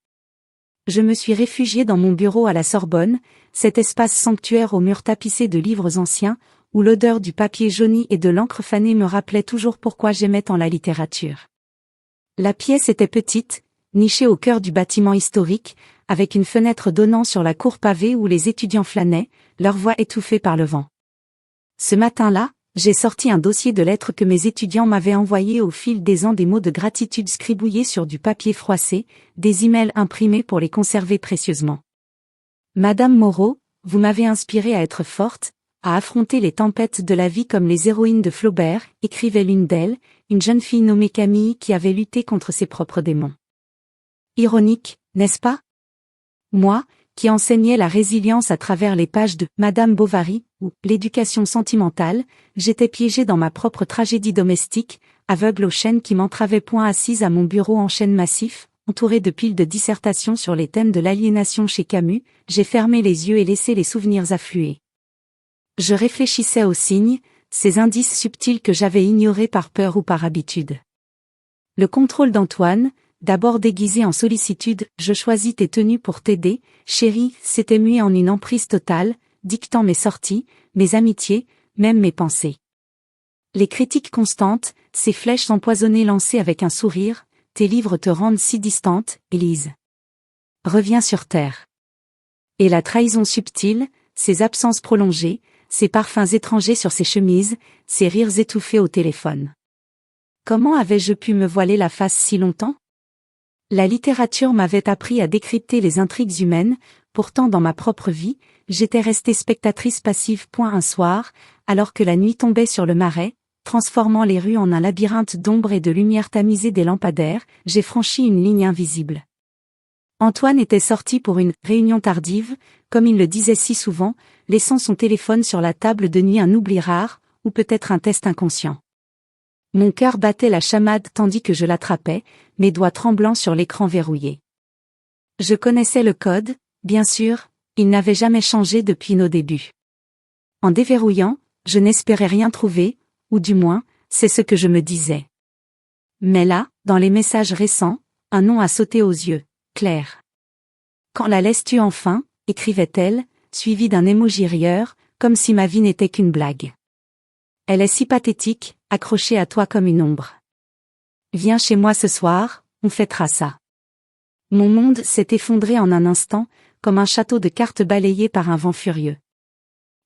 Je me suis réfugié dans mon bureau à la Sorbonne, cet espace sanctuaire aux murs tapissés de livres anciens, où l'odeur du papier jauni et de l'encre fanée me rappelait toujours pourquoi j'aimais tant la littérature. La pièce était petite, nichée au cœur du bâtiment historique, avec une fenêtre donnant sur la cour pavée où les étudiants flânaient, leur voix étouffée par le vent. Ce matin-là, j'ai sorti un dossier de lettres que mes étudiants m'avaient envoyé au fil des ans, des mots de gratitude scribouillés sur du papier froissé, des emails imprimés pour les conserver précieusement. Madame Moreau, vous m'avez inspirée à être forte, à affronter les tempêtes de la vie comme les héroïnes de Flaubert, écrivait l'une d'elles, une jeune fille nommée Camille qui avait lutté contre ses propres démons. Ironique, n'est-ce pas? Moi, qui enseignais la résilience à travers les pages de Madame Bovary, ou l'éducation sentimentale, j'étais piégée dans ma propre tragédie domestique, aveugle aux chaînes qui m'entravaient. Assise à mon bureau en chêne massif, entourée de piles de dissertations sur les thèmes de l'aliénation chez Camus, j'ai fermé les yeux et laissé les souvenirs affluer. Je réfléchissais aux signes, ces indices subtils que j'avais ignorés par peur ou par habitude. Le contrôle d'Antoine, d'abord déguisé en sollicitude, je choisis tes tenues pour t'aider, chérie, s'était mué en une emprise totale, dictant mes sorties, mes amitiés, même mes pensées. Les critiques constantes, ces flèches empoisonnées lancées avec un sourire, tes livres te rendent si distante, Élise. Reviens sur terre. Et la trahison subtile, ces absences prolongées, ces parfums étrangers sur ses chemises, ces rires étouffés au téléphone. Comment avais-je pu me voiler la face si longtemps? La littérature m'avait appris à décrypter les intrigues humaines, pourtant dans ma propre vie, j'étais restée spectatrice passive. Un soir, alors que la nuit tombait sur le Marais, transformant les rues en un labyrinthe d'ombre et de lumière tamisée des lampadaires, j'ai franchi une ligne invisible. Antoine était sorti pour une « réunion tardive », comme il le disait si souvent, laissant son téléphone sur la table de nuit, un oubli rare, ou peut-être un test inconscient. Mon cœur battait la chamade tandis que je l'attrapais, mes doigts tremblants sur l'écran verrouillé. Je connaissais le code, bien sûr, il n'avait jamais changé depuis nos débuts. En déverrouillant, je n'espérais rien trouver, ou du moins, c'est ce que je me disais. Mais là, dans les messages récents, un nom a sauté aux yeux, Claire. Quand la laisses-tu enfin, écrivait-elle, suivie d'un émoji rieur, comme si ma vie n'était qu'une blague. Elle est si pathétique, accrochée à toi comme une ombre. Viens chez moi ce soir, on fêtera ça. Mon monde s'est effondré en un instant, comme un château de cartes balayé par un vent furieux.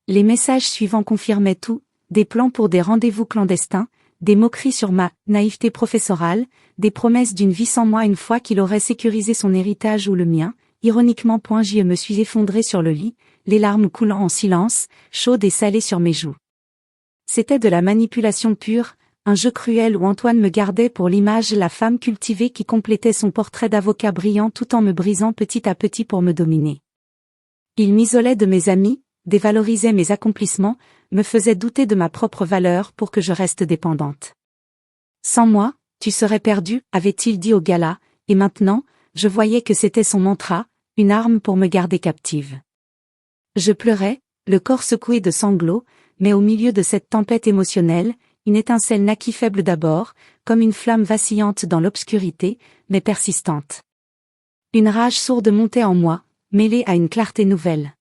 Les messages suivants confirmaient tout, des plans pour des rendez-vous clandestins, des moqueries sur ma naïveté professorale, des promesses d'une vie sans moi une fois qu'il aurait sécurisé son héritage ou le mien. Ironiquement, je me suis effondré sur le lit, les larmes coulant en silence, chaudes et salées sur mes joues. C'était de la manipulation pure, un jeu cruel où Antoine me gardait pour l'image la femme cultivée qui complétait son portrait d'avocat brillant tout en me brisant petit à petit pour me dominer. Il m'isolait de mes amis, dévalorisait mes accomplissements, me faisait douter de ma propre valeur pour que je reste dépendante. Sans moi, tu serais perdu, avait-il dit au gala, et maintenant, je voyais que c'était son mantra, une arme pour me garder captive. Je pleurais, le corps secoué de sanglots, mais au milieu de cette tempête émotionnelle, une étincelle naquit faible d'abord, comme une flamme vacillante dans l'obscurité, mais persistante. Une rage sourde montait en moi, mêlée à une clarté nouvelle.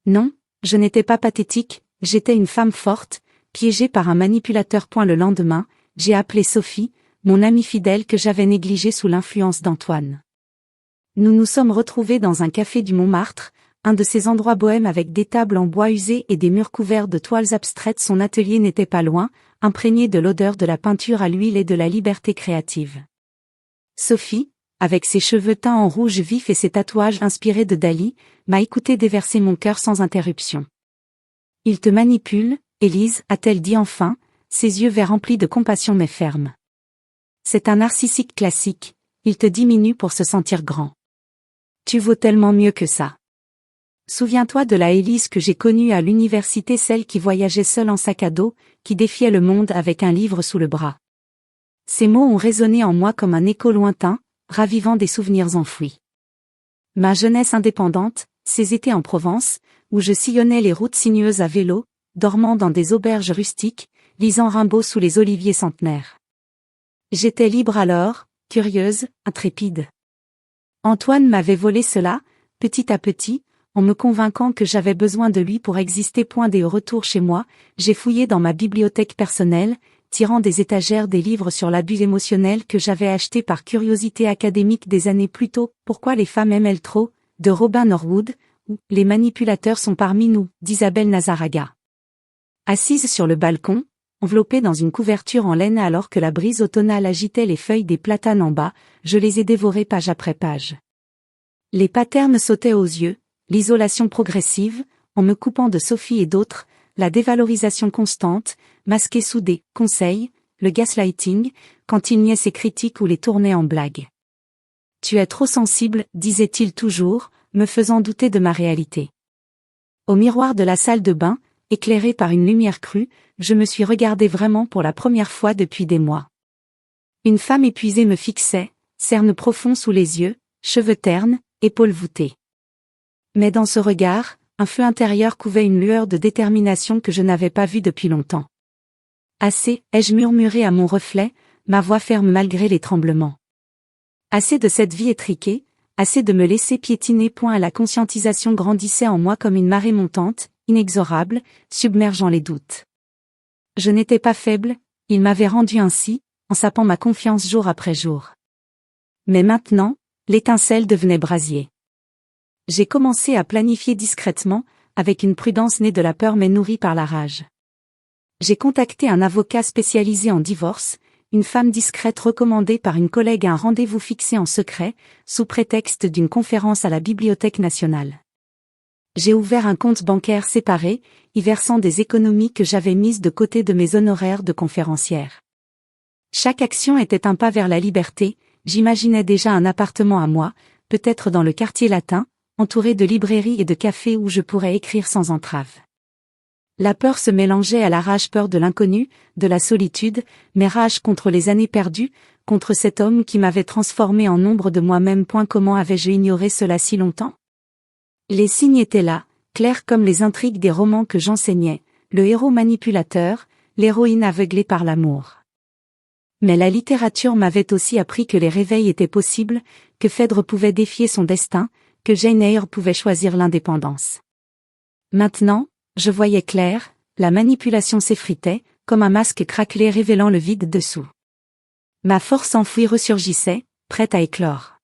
Non, je n'étais pas pathétique, j'étais une femme forte, piégée par un manipulateur. Le lendemain, j'ai appelé Sophie, mon amie fidèle que j'avais négligée sous l'influence d'Antoine. Nous nous sommes retrouvés dans un café du Montmartre, un de ces endroits bohèmes avec des tables en bois usé et des murs couverts de toiles abstraites. Son atelier n'était pas loin, imprégné de l'odeur de la peinture à l'huile et de la liberté créative. Sophie, avec ses cheveux teints en rouge vif et ses tatouages inspirés de Dali, m'a écouté déverser mon cœur sans interruption. « Il te manipule, Élise, a-t-elle dit enfin, ses yeux verts remplis de compassion mais fermes. C'est un narcissique classique, il te diminue pour se sentir grand. Tu vaux tellement mieux que ça. Souviens-toi de la Élise que j'ai connue à l'université, celle qui voyageait seule en sac à dos, qui défiait le monde avec un livre sous le bras. » Ces mots ont résonné en moi comme un écho lointain, ravivant des souvenirs enfouis. Ma jeunesse indépendante, ces étés en Provence, où je sillonnais les routes sinueuses à vélo, dormant dans des auberges rustiques, lisant Rimbaud sous les oliviers centenaires. J'étais libre alors, curieuse, intrépide. Antoine m'avait volé cela, petit à petit, en me convainquant que j'avais besoin de lui pour exister. Dès au retour chez moi, j'ai fouillé dans ma bibliothèque personnelle, tirant des étagères des livres sur l'abus émotionnel que j'avais achetés par curiosité académique des années plus tôt. Pourquoi les femmes aiment-elles trop, de Robin Norwood, ou Les manipulateurs sont parmi nous, d'Isabelle Nazaraga. Assise sur le balcon, enveloppée dans une couverture en laine alors que la brise automnale agitait les feuilles des platanes en bas, je les ai dévorées page après page. Les patterns me sautaient aux yeux, l'isolation progressive, en me coupant de Sophie et d'autres, la dévalorisation constante, masquée sous des conseils, le gaslighting, quand il niait ses critiques ou les tournait en blague. « Tu es trop sensible, disait-il toujours, me faisant douter de ma réalité. » Au miroir de la salle de bain, éclairé par une lumière crue, je me suis regardée vraiment pour la première fois depuis des mois. Une femme épuisée me fixait, cernes profonds sous les yeux, cheveux ternes, épaules voûtées. Mais dans ce regard, un feu intérieur couvait une lueur de détermination que je n'avais pas vue depuis longtemps. Assez, ai-je murmuré à mon reflet, ma voix ferme malgré les tremblements. Assez de cette vie étriquée, assez de me laisser piétiner. La conscientisation grandissait en moi comme une marée montante, inexorable, submergeant les doutes. Je n'étais pas faible, il m'avait rendu ainsi, en sapant ma confiance jour après jour. Mais maintenant, l'étincelle devenait brasier. J'ai commencé à planifier discrètement, avec une prudence née de la peur mais nourrie par la rage. J'ai contacté un avocat spécialisé en divorce, une femme discrète recommandée par une collègue à un rendez-vous fixé en secret, sous prétexte d'une conférence à la Bibliothèque nationale. J'ai ouvert un compte bancaire séparé, y versant des économies que j'avais mises de côté de mes honoraires de conférencière. Chaque action était un pas vers la liberté, j'imaginais déjà un appartement à moi, peut-être dans le quartier latin, entouré de librairies et de cafés où je pourrais écrire sans entrave. La peur se mélangeait à la rage, peur de l'inconnu, de la solitude, mais rage contre les années perdues, contre cet homme qui m'avait transformé en ombre de moi-même. Comment avais-je ignoré cela si longtemps? Les signes étaient là, clairs comme les intrigues des romans que j'enseignais, le héros manipulateur, l'héroïne aveuglée par l'amour. Mais la littérature m'avait aussi appris que les réveils étaient possibles, que Phèdre pouvait défier son destin, que Jane Eyre pouvait choisir l'indépendance. Maintenant, je voyais clair, la manipulation s'effritait, comme un masque craquelé révélant le vide dessous. Ma force enfouie ressurgissait, prête à éclore.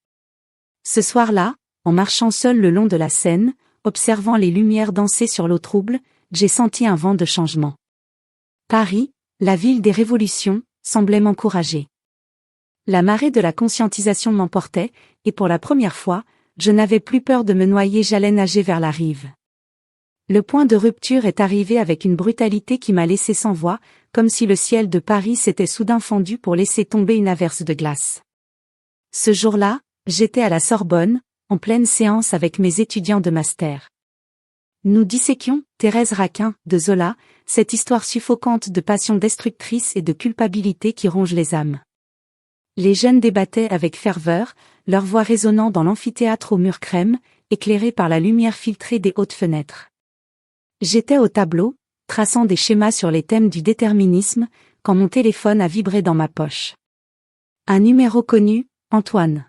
Ce soir-là, en marchant seul le long de la Seine, observant les lumières danser sur l'eau trouble, j'ai senti un vent de changement. Paris, La ville des révolutions semblait m'encourager. La marée de la conscientisation m'emportait, et pour la première fois, je n'avais plus peur de me noyer, j'allais nager vers la rive. Le point de rupture est arrivé avec une brutalité qui m'a laissé sans voix, comme si le ciel de Paris s'était soudain fendu pour laisser tomber une averse de glace. Ce jour-là, j'étais à la Sorbonne, en pleine séance avec mes étudiants de master. Nous disséquions, Thérèse Raquin, de Zola, cette histoire suffocante de passion destructrice et de culpabilité qui ronge les âmes. Les jeunes débattaient avec ferveur, leur voix résonnant dans l'amphithéâtre aux murs crème, éclairé par la lumière filtrée des hautes fenêtres. J'étais au tableau, traçant des schémas sur les thèmes du déterminisme, quand mon téléphone a vibré dans ma poche. Un numéro connu, Antoine.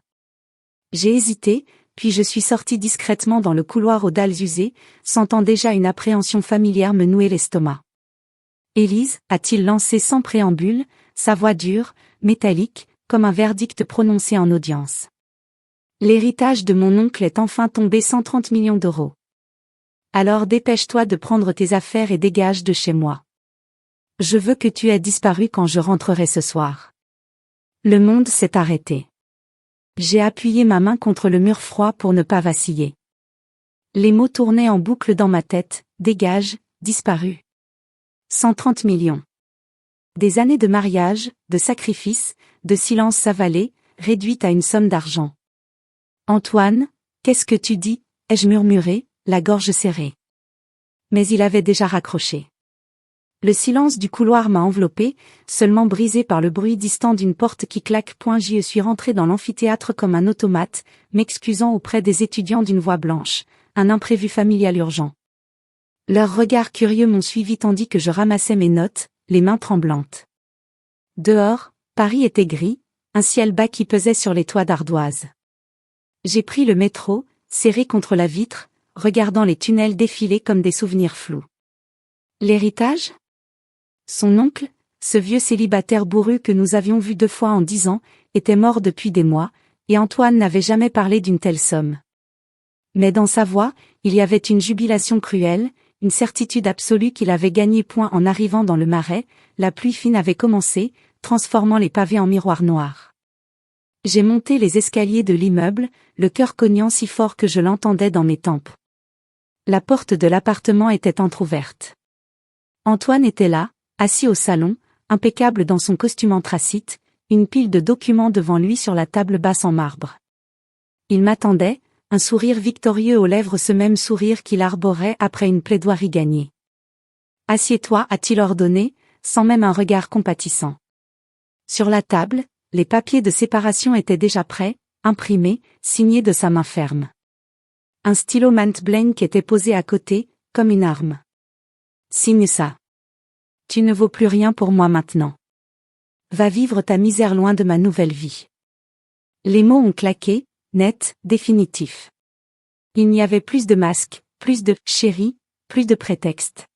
J'ai hésité, puis je suis sorti discrètement dans le couloir aux dalles usées, sentant déjà une appréhension familière me nouer l'estomac. Élise, a-t-il lancé sans préambule, sa voix dure, métallique, comme un verdict prononcé en audience. L'héritage de mon oncle est enfin tombé, 130 millions d'euros. Alors dépêche-toi de prendre tes affaires et dégage de chez moi. Je veux que tu aies disparu quand je rentrerai ce soir. Le monde s'est arrêté. J'ai appuyé ma main contre le mur froid pour ne pas vaciller. Les mots tournaient en boucle dans ma tête, dégage, disparu. 130 millions. Des années de mariage, de sacrifices, de silence avalé, réduites à une somme d'argent. Antoine, qu'est-ce que tu dis, ai-je murmuré, la gorge serrée. Mais il avait déjà raccroché. Le silence du couloir m'a enveloppé, seulement brisé par le bruit distant d'une porte qui claque. J'y suis rentré dans l'amphithéâtre comme un automate, m'excusant auprès des étudiants d'une voix blanche, un imprévu familial urgent. Leurs regards curieux m'ont suivi tandis que je ramassais mes notes, les mains tremblantes. Dehors, Paris était gris, un ciel bas qui pesait sur les toits d'ardoise. J'ai pris le métro, serré contre la vitre, regardant les tunnels défiler comme des souvenirs flous. L'héritage ? Son oncle, ce vieux célibataire bourru que nous avions vu 2 fois en 10 ans, était mort depuis des mois, et Antoine n'avait jamais parlé d'une telle somme. Mais dans sa voix, il y avait une jubilation cruelle, une certitude absolue qu'il avait gagné. En arrivant dans le Marais, la pluie fine avait commencé, transformant les pavés en miroirs noirs. J'ai monté les escaliers de l'immeuble, le cœur cognant si fort que je l'entendais dans mes tempes. La porte de l'appartement était entr'ouverte. Antoine était là, assis au salon, impeccable dans son costume anthracite, une pile de documents devant lui sur la table basse en marbre. Il m'attendait, un sourire victorieux aux lèvres, ce même sourire qu'il arborait après une plaidoirie gagnée. « Assieds-toi » a-t-il ordonné, sans même un regard compatissant. Sur la table, les papiers de séparation étaient déjà prêts, imprimés, signés de sa main ferme. Un stylo Mont Blanc était posé à côté, comme une arme. « Signe ça. Tu ne vaux plus rien pour moi maintenant. Va vivre ta misère loin de ma nouvelle vie. » Les mots ont claqué, net, définitif. Il n'y avait plus de masque, plus de « chérie », plus de prétexte.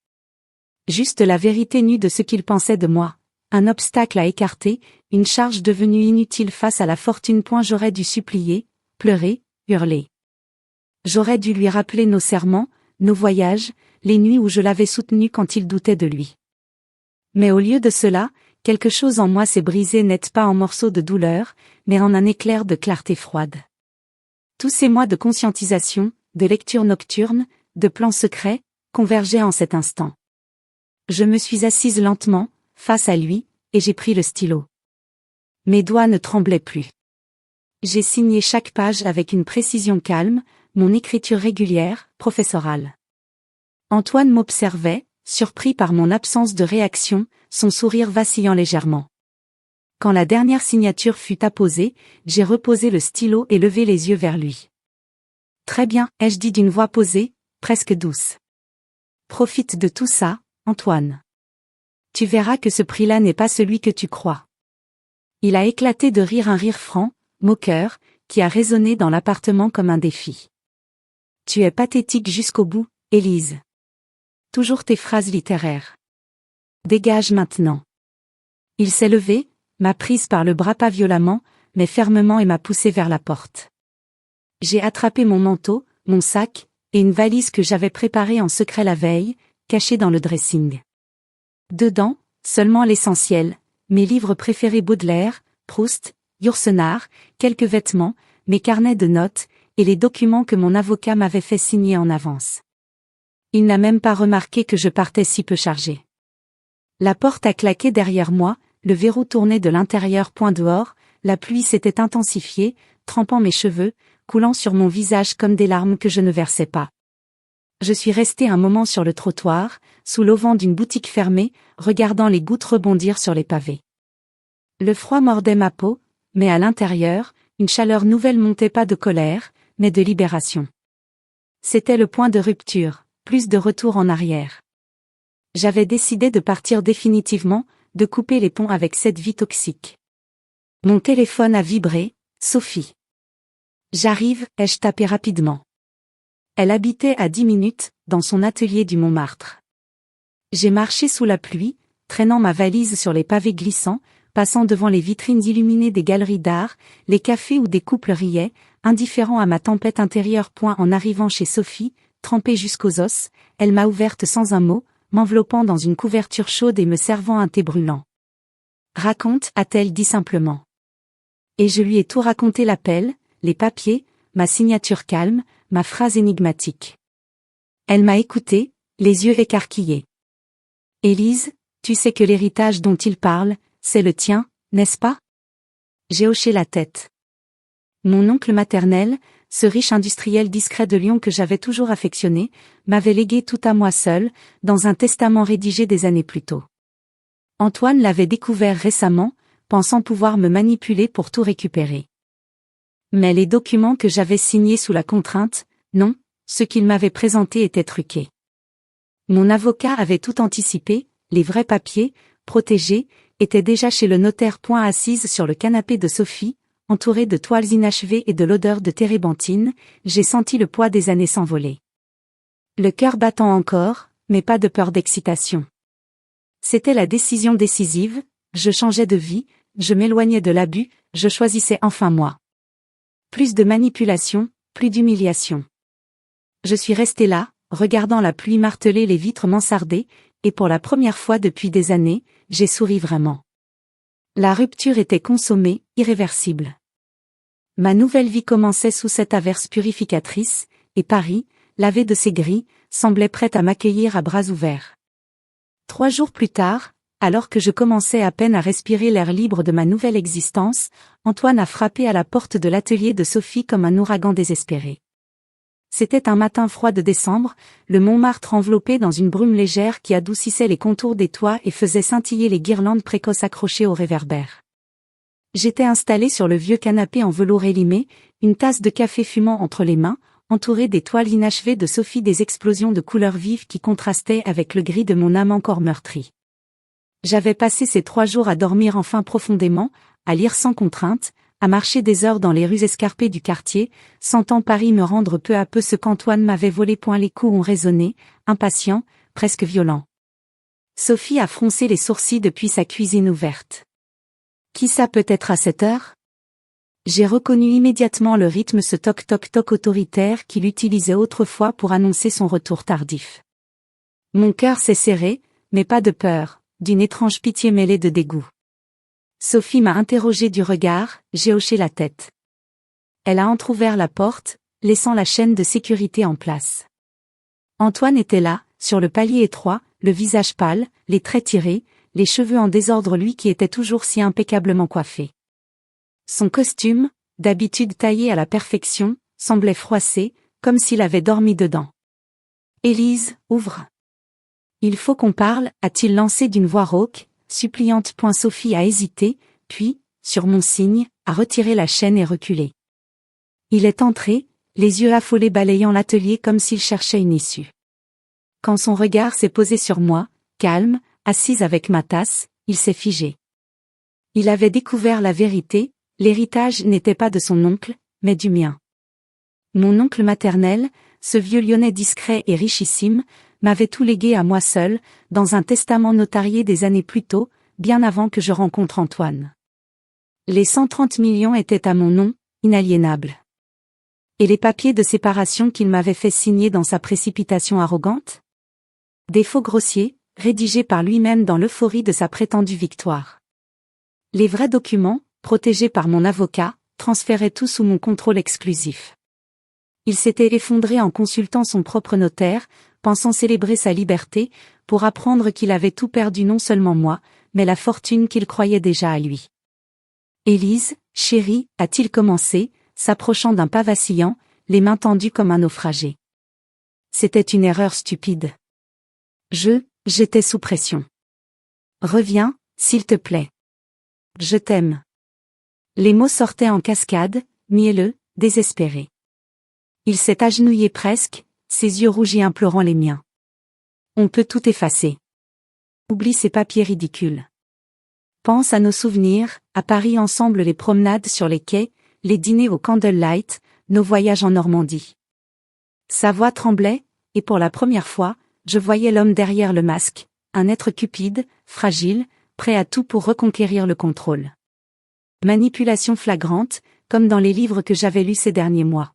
Juste la vérité nue de ce qu'il pensait de moi, un obstacle à écarter, une charge devenue inutile face à la fortune. J'aurais dû supplier, pleurer, hurler. J'aurais dû lui rappeler nos serments, nos voyages, les nuits où je l'avais soutenu quand il doutait de lui. Mais au lieu de cela, quelque chose en moi s'est brisé, net pas en morceaux de douleur, mais en un éclair de clarté froide. Tous ces mois de conscientisation, de lecture nocturne, de plans secrets, convergeaient en cet instant. Je me suis assise lentement, face à lui, et j'ai pris le stylo. Mes doigts ne tremblaient plus. J'ai signé chaque page avec une précision calme, mon écriture régulière, professorale. Antoine m'observait, surpris par mon absence de réaction, son sourire vacillant légèrement. Quand la dernière signature fut apposée, j'ai reposé le stylo et levé les yeux vers lui. « Très bien » ai-je dit d'une voix posée, presque douce. « Profite de tout ça, Antoine. Tu verras que ce prix-là n'est pas celui que tu crois. » Il a éclaté de rire, un rire franc, moqueur, qui a résonné dans l'appartement comme un défi. « Tu es pathétique jusqu'au bout, Élise. Toujours tes phrases littéraires. Dégage maintenant. » Il s'est levé, m'a prise par le bras, pas violemment, mais fermement, et m'a poussée vers la porte. J'ai attrapé mon manteau, mon sac, et une valise que j'avais préparée en secret la veille, cachée dans le dressing. Dedans, seulement l'essentiel, mes livres préférés Baudelaire, Proust, Yourcenar, quelques vêtements, mes carnets de notes, et les documents que mon avocat m'avait fait signer en avance. Il n'a même pas remarqué que je partais si peu chargé. La porte a claqué derrière moi, le verrou tournait de l'intérieur point dehors, la pluie s'était intensifiée, trempant mes cheveux, coulant sur mon visage comme des larmes que je ne versais pas. Je suis resté un moment sur le trottoir, sous l'auvent d'une boutique fermée, regardant les gouttes rebondir sur les pavés. Le froid mordait ma peau, mais à l'intérieur, une chaleur nouvelle montait pas de colère, mais de libération. C'était le point de rupture, plus de retour en arrière. J'avais décidé de partir définitivement, de couper les ponts avec cette vie toxique. Mon téléphone a vibré, Sophie. J'arrive, ai-je tapé rapidement. Elle habitait à 10 minutes, dans son atelier du Montmartre. J'ai marché sous la pluie, traînant ma valise sur les pavés glissants, passant devant les vitrines illuminées des galeries d'art, les cafés où des couples riaient, indifférents à ma tempête intérieure. En arrivant chez Sophie, trempée jusqu'aux os, elle m'a ouverte sans un mot, m'enveloppant dans une couverture chaude et me servant un thé brûlant. « Raconte », a-t-elle dit simplement. Et je lui ai tout raconté, l'appel, les papiers, ma signature calme, ma phrase énigmatique. Elle m'a écouté, les yeux écarquillés. « Élise, tu sais que l'héritage dont il parle, c'est le tien, n'est-ce pas ?» J'ai hoché la tête. Mon oncle maternel, ce riche industriel discret de Lyon que j'avais toujours affectionné, m'avait légué tout à moi seul, dans un testament rédigé des années plus tôt. Antoine l'avait découvert récemment, pensant pouvoir me manipuler pour tout récupérer. Mais les documents que j'avais signés sous la contrainte, non, ce qu'il m'avait présenté était truqué. Mon avocat avait tout anticipé, les vrais papiers, protégés, étaient déjà chez le notaire. Assise sur le canapé de Sophie, entourée de toiles inachevées et de l'odeur de térébenthine, j'ai senti le poids des années s'envoler. Le cœur battant encore, mais pas de peur d'excitation. C'était la décision décisive, je changeais de vie, je m'éloignais de l'abus, je choisissais enfin moi. Plus de manipulation, plus d'humiliation. Je suis resté là, regardant la pluie marteler les vitres mansardées, et pour la première fois depuis des années, j'ai souri vraiment. La rupture était consommée, irréversible. Ma nouvelle vie commençait sous cette averse purificatrice, et Paris, lavé de ses gris, semblait prête à m'accueillir à bras ouverts. 3 jours plus tard, alors que je commençais à peine à respirer l'air libre de ma nouvelle existence, Antoine a frappé à la porte de l'atelier de Sophie comme un ouragan désespéré. C'était un matin froid de décembre, le Montmartre enveloppé dans une brume légère qui adoucissait les contours des toits et faisait scintiller les guirlandes précoces accrochées aux réverbères. J'étais installé sur le vieux canapé en velours élimé, une tasse de café fumant entre les mains, entouré des toiles inachevées de Sophie, des explosions de couleurs vives qui contrastaient avec le gris de mon âme encore meurtrie. J'avais passé ces 3 jours à dormir enfin profondément, à lire sans contrainte, à marcher des heures dans les rues escarpées du quartier, sentant Paris me rendre peu à peu ce qu'Antoine m'avait volé. Les coups ont résonné, impatients, presque violents. Sophie a froncé les sourcils depuis sa cuisine ouverte. Qui ça peut être à cette heure? J'ai reconnu immédiatement le rythme, ce toc-toc-toc autoritaire qu'il utilisait autrefois pour annoncer son retour tardif. Mon cœur s'est serré, mais pas de peur, d'une étrange pitié mêlée de dégoût. Sophie m'a interrogé du regard, j'ai hoché la tête. Elle a entrouvert la porte, laissant la chaîne de sécurité en place. Antoine était là, sur le palier étroit, le visage pâle, les traits tirés, les cheveux en désordre, lui qui était toujours si impeccablement coiffé. Son costume, d'habitude taillé à la perfection, semblait froissé, comme s'il avait dormi dedans. « Élise, ouvre. Il faut qu'on parle », a-t-il lancé d'une voix rauque, suppliante. Sophie a hésité, puis, sur mon signe, a retiré la chaîne et reculé. Il est entré, les yeux affolés balayant l'atelier comme s'il cherchait une issue. Quand son regard s'est posé sur moi, calme, assise avec ma tasse, il s'est figé. Il avait découvert la vérité, l'héritage n'était pas de son oncle, mais du mien. Mon oncle maternel, ce vieux Lyonnais discret et richissime, m'avait tout légué à moi seul, dans un testament notarié des années plus tôt, bien avant que je rencontre Antoine. Les 130 millions étaient à mon nom, inaliénables. Et les papiers de séparation qu'il m'avait fait signer dans sa précipitation arrogante? Des faux grossiers, rédigé par lui-même dans l'euphorie de sa prétendue victoire. Les vrais documents, protégés par mon avocat, transféraient tout sous mon contrôle exclusif. Il s'était effondré en consultant son propre notaire, pensant célébrer sa liberté, pour apprendre qu'il avait tout perdu, non seulement moi, mais la fortune qu'il croyait déjà à lui. Élise, chérie, a-t-il commencé, s'approchant d'un pas vacillant, les mains tendues comme un naufragé. C'était une erreur stupide. J'étais sous pression. Reviens, s'il te plaît. Je t'aime. Les mots sortaient en cascade, mielleux, désespérés. Il s'est agenouillé presque, ses yeux rougis implorant les miens. On peut tout effacer. Oublie ces papiers ridicules. Pense à nos souvenirs, à Paris ensemble, les promenades sur les quais, les dîners au candlelight, nos voyages en Normandie. Sa voix tremblait, et pour la première fois, je voyais l'homme derrière le masque, un être cupide, fragile, prêt à tout pour reconquérir le contrôle. Manipulation flagrante, comme dans les livres que j'avais lus ces derniers mois.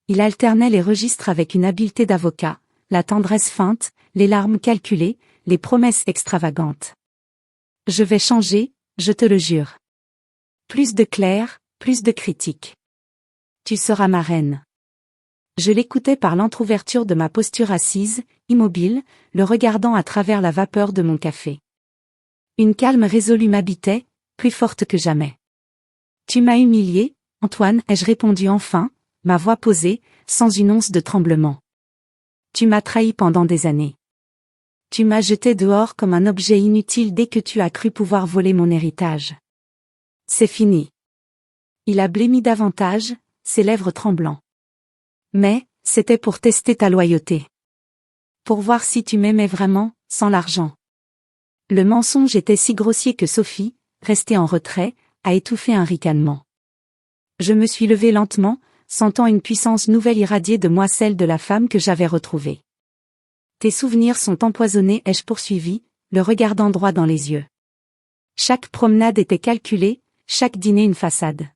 Il alternait les registres avec une habileté d'avocat, la tendresse feinte, les larmes calculées, les promesses extravagantes. Je vais changer, je te le jure. Plus de clercs, plus de critiques. Tu seras ma reine. Je l'écoutais par l'entr'ouverture de ma posture assise, immobile, le regardant à travers la vapeur de mon café. Une calme résolue m'habitait, plus forte que jamais. Tu m'as humilié, Antoine, ai-je répondu enfin, ma voix posée, sans une once de tremblement. Tu m'as trahi pendant des années. Tu m'as jeté dehors comme un objet inutile dès que tu as cru pouvoir voler mon héritage. C'est fini. Il a blêmi davantage, ses lèvres tremblant. Mais, c'était pour tester ta loyauté. Pour voir si tu m'aimais vraiment, sans l'argent. Le mensonge était si grossier que Sophie, restée en retrait, a étouffé un ricanement. Je me suis levée lentement, sentant une puissance nouvelle irradier de moi, celle de la femme que j'avais retrouvée. Tes souvenirs sont empoisonnés, ai-je poursuivi, le regardant droit dans les yeux. Chaque promenade était calculée, chaque dîner une façade.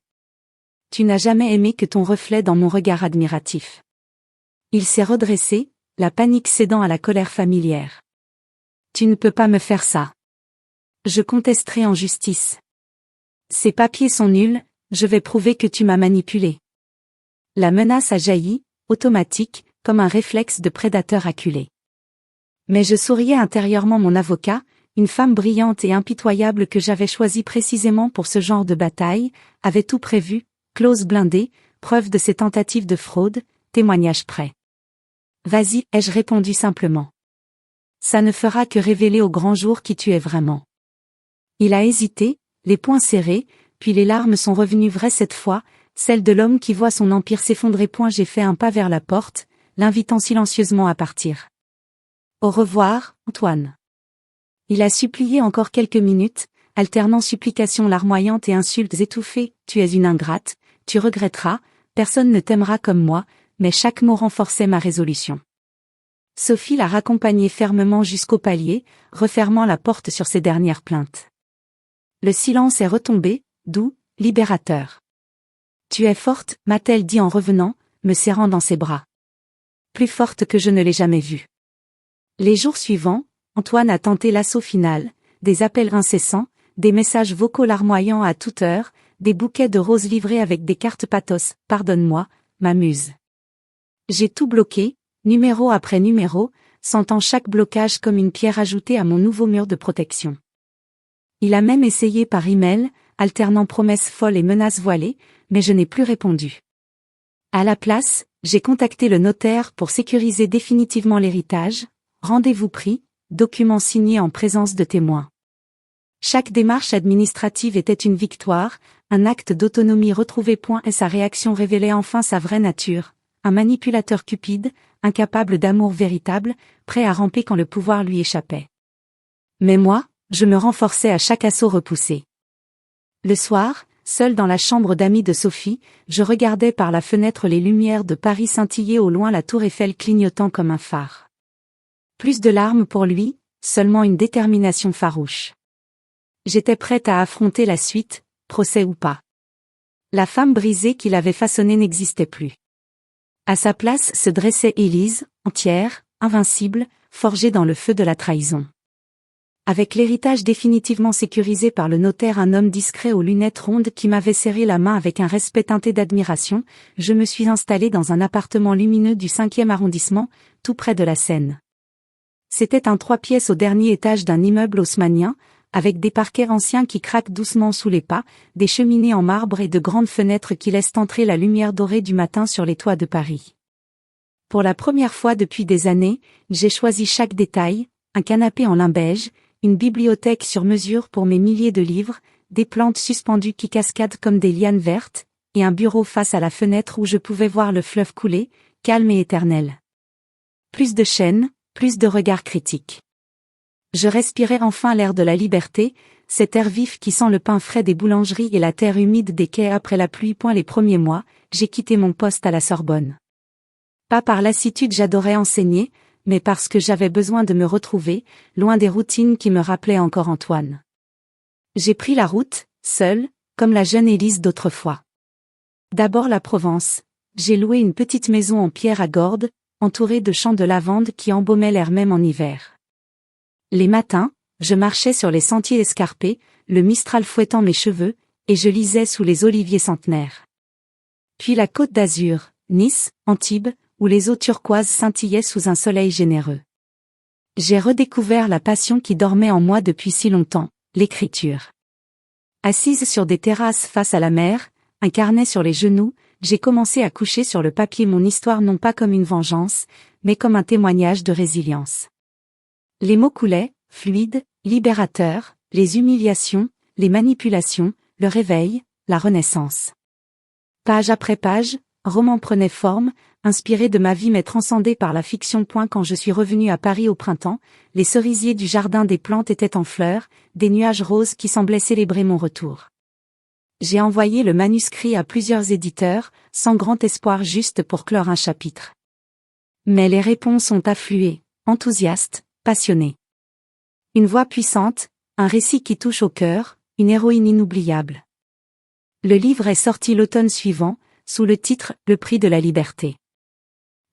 Tu n'as jamais aimé que ton reflet dans mon regard admiratif. Il s'est redressé, la panique cédant à la colère familière. Tu ne peux pas me faire ça. Je contesterai en justice. Ces papiers sont nuls, je vais prouver que tu m'as manipulé. La menace a jailli, automatique, comme un réflexe de prédateur acculé. Mais je souriais intérieurement. Mon avocat, une femme brillante et impitoyable que j'avais choisie précisément pour ce genre de bataille, avait tout prévu, clause blindée, preuve de ses tentatives de fraude, témoignage prêt. Vas-y, ai-je répondu simplement. Ça ne fera que révéler au grand jour qui tu es vraiment. Il a hésité, les poings serrés, puis les larmes sont revenues vraies cette fois, celles de l'homme qui voit son empire s'effondrer. J'ai fait un pas vers la porte, l'invitant silencieusement à partir. Au revoir, Antoine. Il a supplié encore quelques minutes, alternant supplications larmoyantes et insultes étouffées. Tu es une ingrate, tu regretteras, personne ne t'aimera comme moi, mais chaque mot renforçait ma résolution. Sophie l'a raccompagné fermement jusqu'au palier, refermant la porte sur ses dernières plaintes. Le silence est retombé, doux, libérateur. Tu es forte, m'a-t-elle dit en revenant, me serrant dans ses bras. Plus forte que je ne l'ai jamais vue. Les jours suivants, Antoine a tenté l'assaut final, des appels incessants, des messages vocaux larmoyants à toute heure, des bouquets de roses livrés avec des cartes pathos, pardonne-moi, ma muse. J'ai tout bloqué, numéro après numéro, sentant chaque blocage comme une pierre ajoutée à mon nouveau mur de protection. Il a même essayé par email, alternant promesses folles et menaces voilées, mais je n'ai plus répondu. À la place, j'ai contacté le notaire pour sécuriser définitivement l'héritage, rendez-vous pris, document signé en présence de témoins. Chaque démarche administrative était une victoire, un acte d'autonomie retrouvé. Et sa réaction révélait enfin sa vraie nature, un manipulateur cupide, incapable d'amour véritable, prêt à ramper quand le pouvoir lui échappait. Mais moi, je me renforçais à chaque assaut repoussé. Le soir, seul dans la chambre d'amis de Sophie, je regardais par la fenêtre les lumières de Paris scintiller au loin, la tour Eiffel clignotant comme un phare. Plus de larmes pour lui, seulement une détermination farouche. J'étais prête à affronter la suite, procès ou pas. La femme brisée qu'il avait façonnée n'existait plus. À sa place se dressait Élise, entière, invincible, forgé dans le feu de la trahison. Avec l'héritage définitivement sécurisé par le notaire, un homme discret aux lunettes rondes qui m'avait serré la main avec un respect teinté d'admiration, je me suis installé dans un appartement lumineux du 5e arrondissement, tout près de la Seine. C'était un 3 pièces au dernier étage d'un immeuble haussmannien, avec des parquets anciens qui craquent doucement sous les pas, des cheminées en marbre et de grandes fenêtres qui laissent entrer la lumière dorée du matin sur les toits de Paris. Pour la première fois depuis des années, j'ai choisi chaque détail, un canapé en lin beige, une bibliothèque sur mesure pour mes milliers de livres, des plantes suspendues qui cascadent comme des lianes vertes, et un bureau face à la fenêtre où je pouvais voir le fleuve couler, calme et éternel. Plus de chaînes, plus de regards critiques. Je respirais enfin l'air de la liberté, cet air vif qui sent le pain frais des boulangeries et la terre humide des quais après la pluie. Les premiers mois, j'ai quitté mon poste à la Sorbonne. Pas par lassitude, j'adorais enseigner, mais parce que j'avais besoin de me retrouver, loin des routines qui me rappelaient encore Antoine. J'ai pris la route, seule, comme la jeune Élise d'autrefois. D'abord la Provence, j'ai loué une petite maison en pierre à Gordes, entourée de champs de lavande qui embaumaient l'air même en hiver. Les matins, je marchais sur les sentiers escarpés, le mistral fouettant mes cheveux, et je lisais sous les oliviers centenaires. Puis la Côte d'Azur, Nice, Antibes, où les eaux turquoises scintillaient sous un soleil généreux. J'ai redécouvert la passion qui dormait en moi depuis si longtemps, l'écriture. Assise sur des terrasses face à la mer, un carnet sur les genoux, j'ai commencé à coucher sur le papier mon histoire non pas comme une vengeance, mais comme un témoignage de résilience. Les mots coulaient, fluides, libérateurs, les humiliations, les manipulations, le réveil, la renaissance. Page après page, roman prenait forme, inspiré de ma vie mais transcendé par la fiction. Quand je suis revenu à Paris au printemps, les cerisiers du jardin des plantes étaient en fleurs, des nuages roses qui semblaient célébrer mon retour. J'ai envoyé le manuscrit à plusieurs éditeurs, sans grand espoir, juste pour clore un chapitre. Mais les réponses ont afflué, enthousiastes, passionnées. Une voix puissante, un récit qui touche au cœur, une héroïne inoubliable. Le livre est sorti l'automne suivant, sous le titre « Le prix de la liberté ».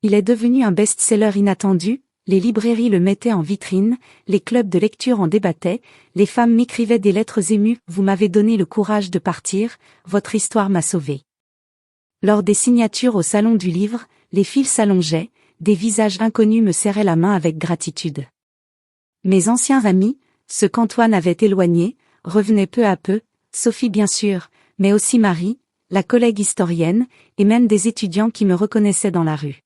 Il est devenu un best-seller inattendu, les librairies le mettaient en vitrine, les clubs de lecture en débattaient, les femmes m'écrivaient des lettres émues « Vous m'avez donné le courage de partir, votre histoire m'a sauvée ». Lors des signatures au salon du livre, les files s'allongeaient, des visages inconnus me serraient la main avec gratitude. Mes anciens amis, ceux qu'Antoine avait éloignés, revenaient peu à peu, Sophie bien sûr, mais aussi Marie, la collègue historienne, et même des étudiants qui me reconnaissaient dans la rue.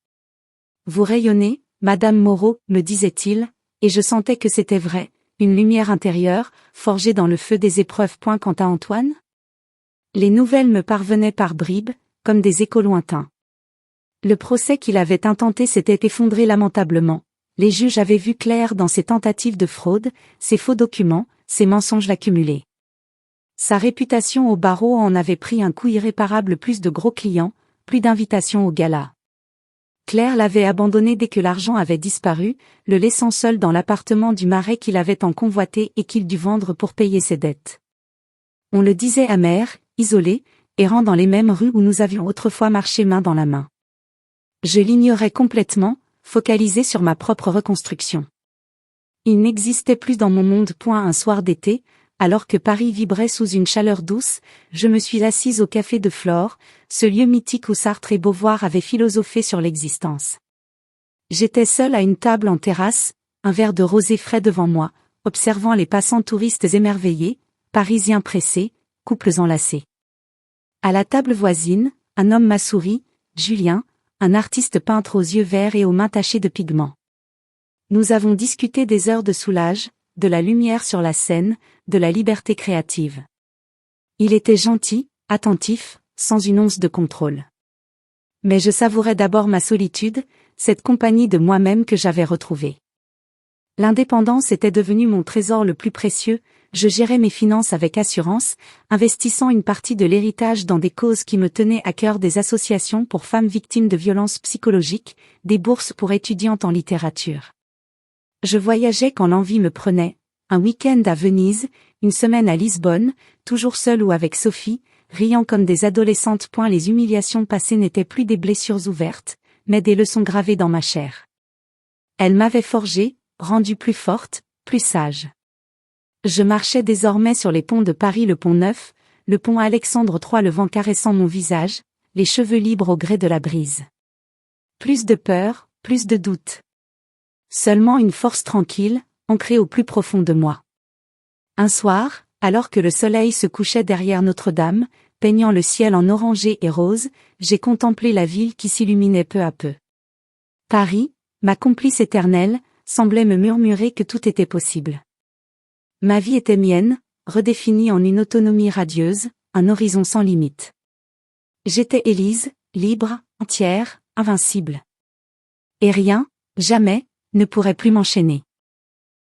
Vous rayonnez, Madame Moreau, me disait-il, et je sentais que c'était vrai, une lumière intérieure, forgée dans le feu des épreuves. Quant à Antoine, les nouvelles me parvenaient par bribes, comme des échos lointains. Le procès qu'il avait intenté s'était effondré lamentablement. Les juges avaient vu clair dans ses tentatives de fraude, ses faux documents, ses mensonges accumulés. Sa réputation au barreau en avait pris un coup irréparable, plus de gros clients, plus d'invitations au gala. Claire l'avait abandonné dès que l'argent avait disparu, le laissant seul dans l'appartement du Marais qu'il avait tant convoité et qu'il dut vendre pour payer ses dettes. On le disait amer, isolé, errant dans les mêmes rues où nous avions autrefois marché main dans la main. Je l'ignorais complètement, focalisé sur ma propre reconstruction. Il n'existait plus dans mon monde. Un soir d'été, alors que Paris vibrait sous une chaleur douce, je me suis assise au café de Flore, ce lieu mythique où Sartre et Beauvoir avaient philosophé sur l'existence. J'étais seule à une table en terrasse, un verre de rosé frais devant moi, observant les passants touristes émerveillés, Parisiens pressés, couples enlacés. À la table voisine, un homme m'a souri, Julien, un artiste peintre aux yeux verts et aux mains tachées de pigments. Nous avons discuté des heures de soulage, de la lumière sur la scène, de la liberté créative. Il était gentil, attentif, sans une once de contrôle. Mais je savourais d'abord ma solitude, cette compagnie de moi-même que j'avais retrouvée. L'indépendance était devenue mon trésor le plus précieux, je gérais mes finances avec assurance, investissant une partie de l'héritage dans des causes qui me tenaient à cœur, des associations pour femmes victimes de violences psychologiques, des bourses pour étudiantes en littérature. Je voyageais quand l'envie me prenait, un week-end à Venise, une semaine à Lisbonne, toujours seule ou avec Sophie, riant comme des adolescentes. Les humiliations passées n'étaient plus des blessures ouvertes, mais des leçons gravées dans ma chair. Elles m'avaient forgée, rendue plus forte, plus sage. Je marchais désormais sur les ponts de Paris, le pont Neuf, le pont Alexandre III, le vent caressant mon visage, les cheveux libres au gré de la brise. Plus de peur, plus de doute. Seulement une force tranquille, ancrée au plus profond de moi. Un soir, alors que le soleil se couchait derrière Notre-Dame, peignant le ciel en orangé et rose, j'ai contemplé la ville qui s'illuminait peu à peu. Paris, ma complice éternelle, semblait me murmurer que tout était possible. Ma vie était mienne, redéfinie en une autonomie radieuse, un horizon sans limite. J'étais Élise, libre, entière, invincible. Et rien, jamais, ne pourrait plus m'enchaîner.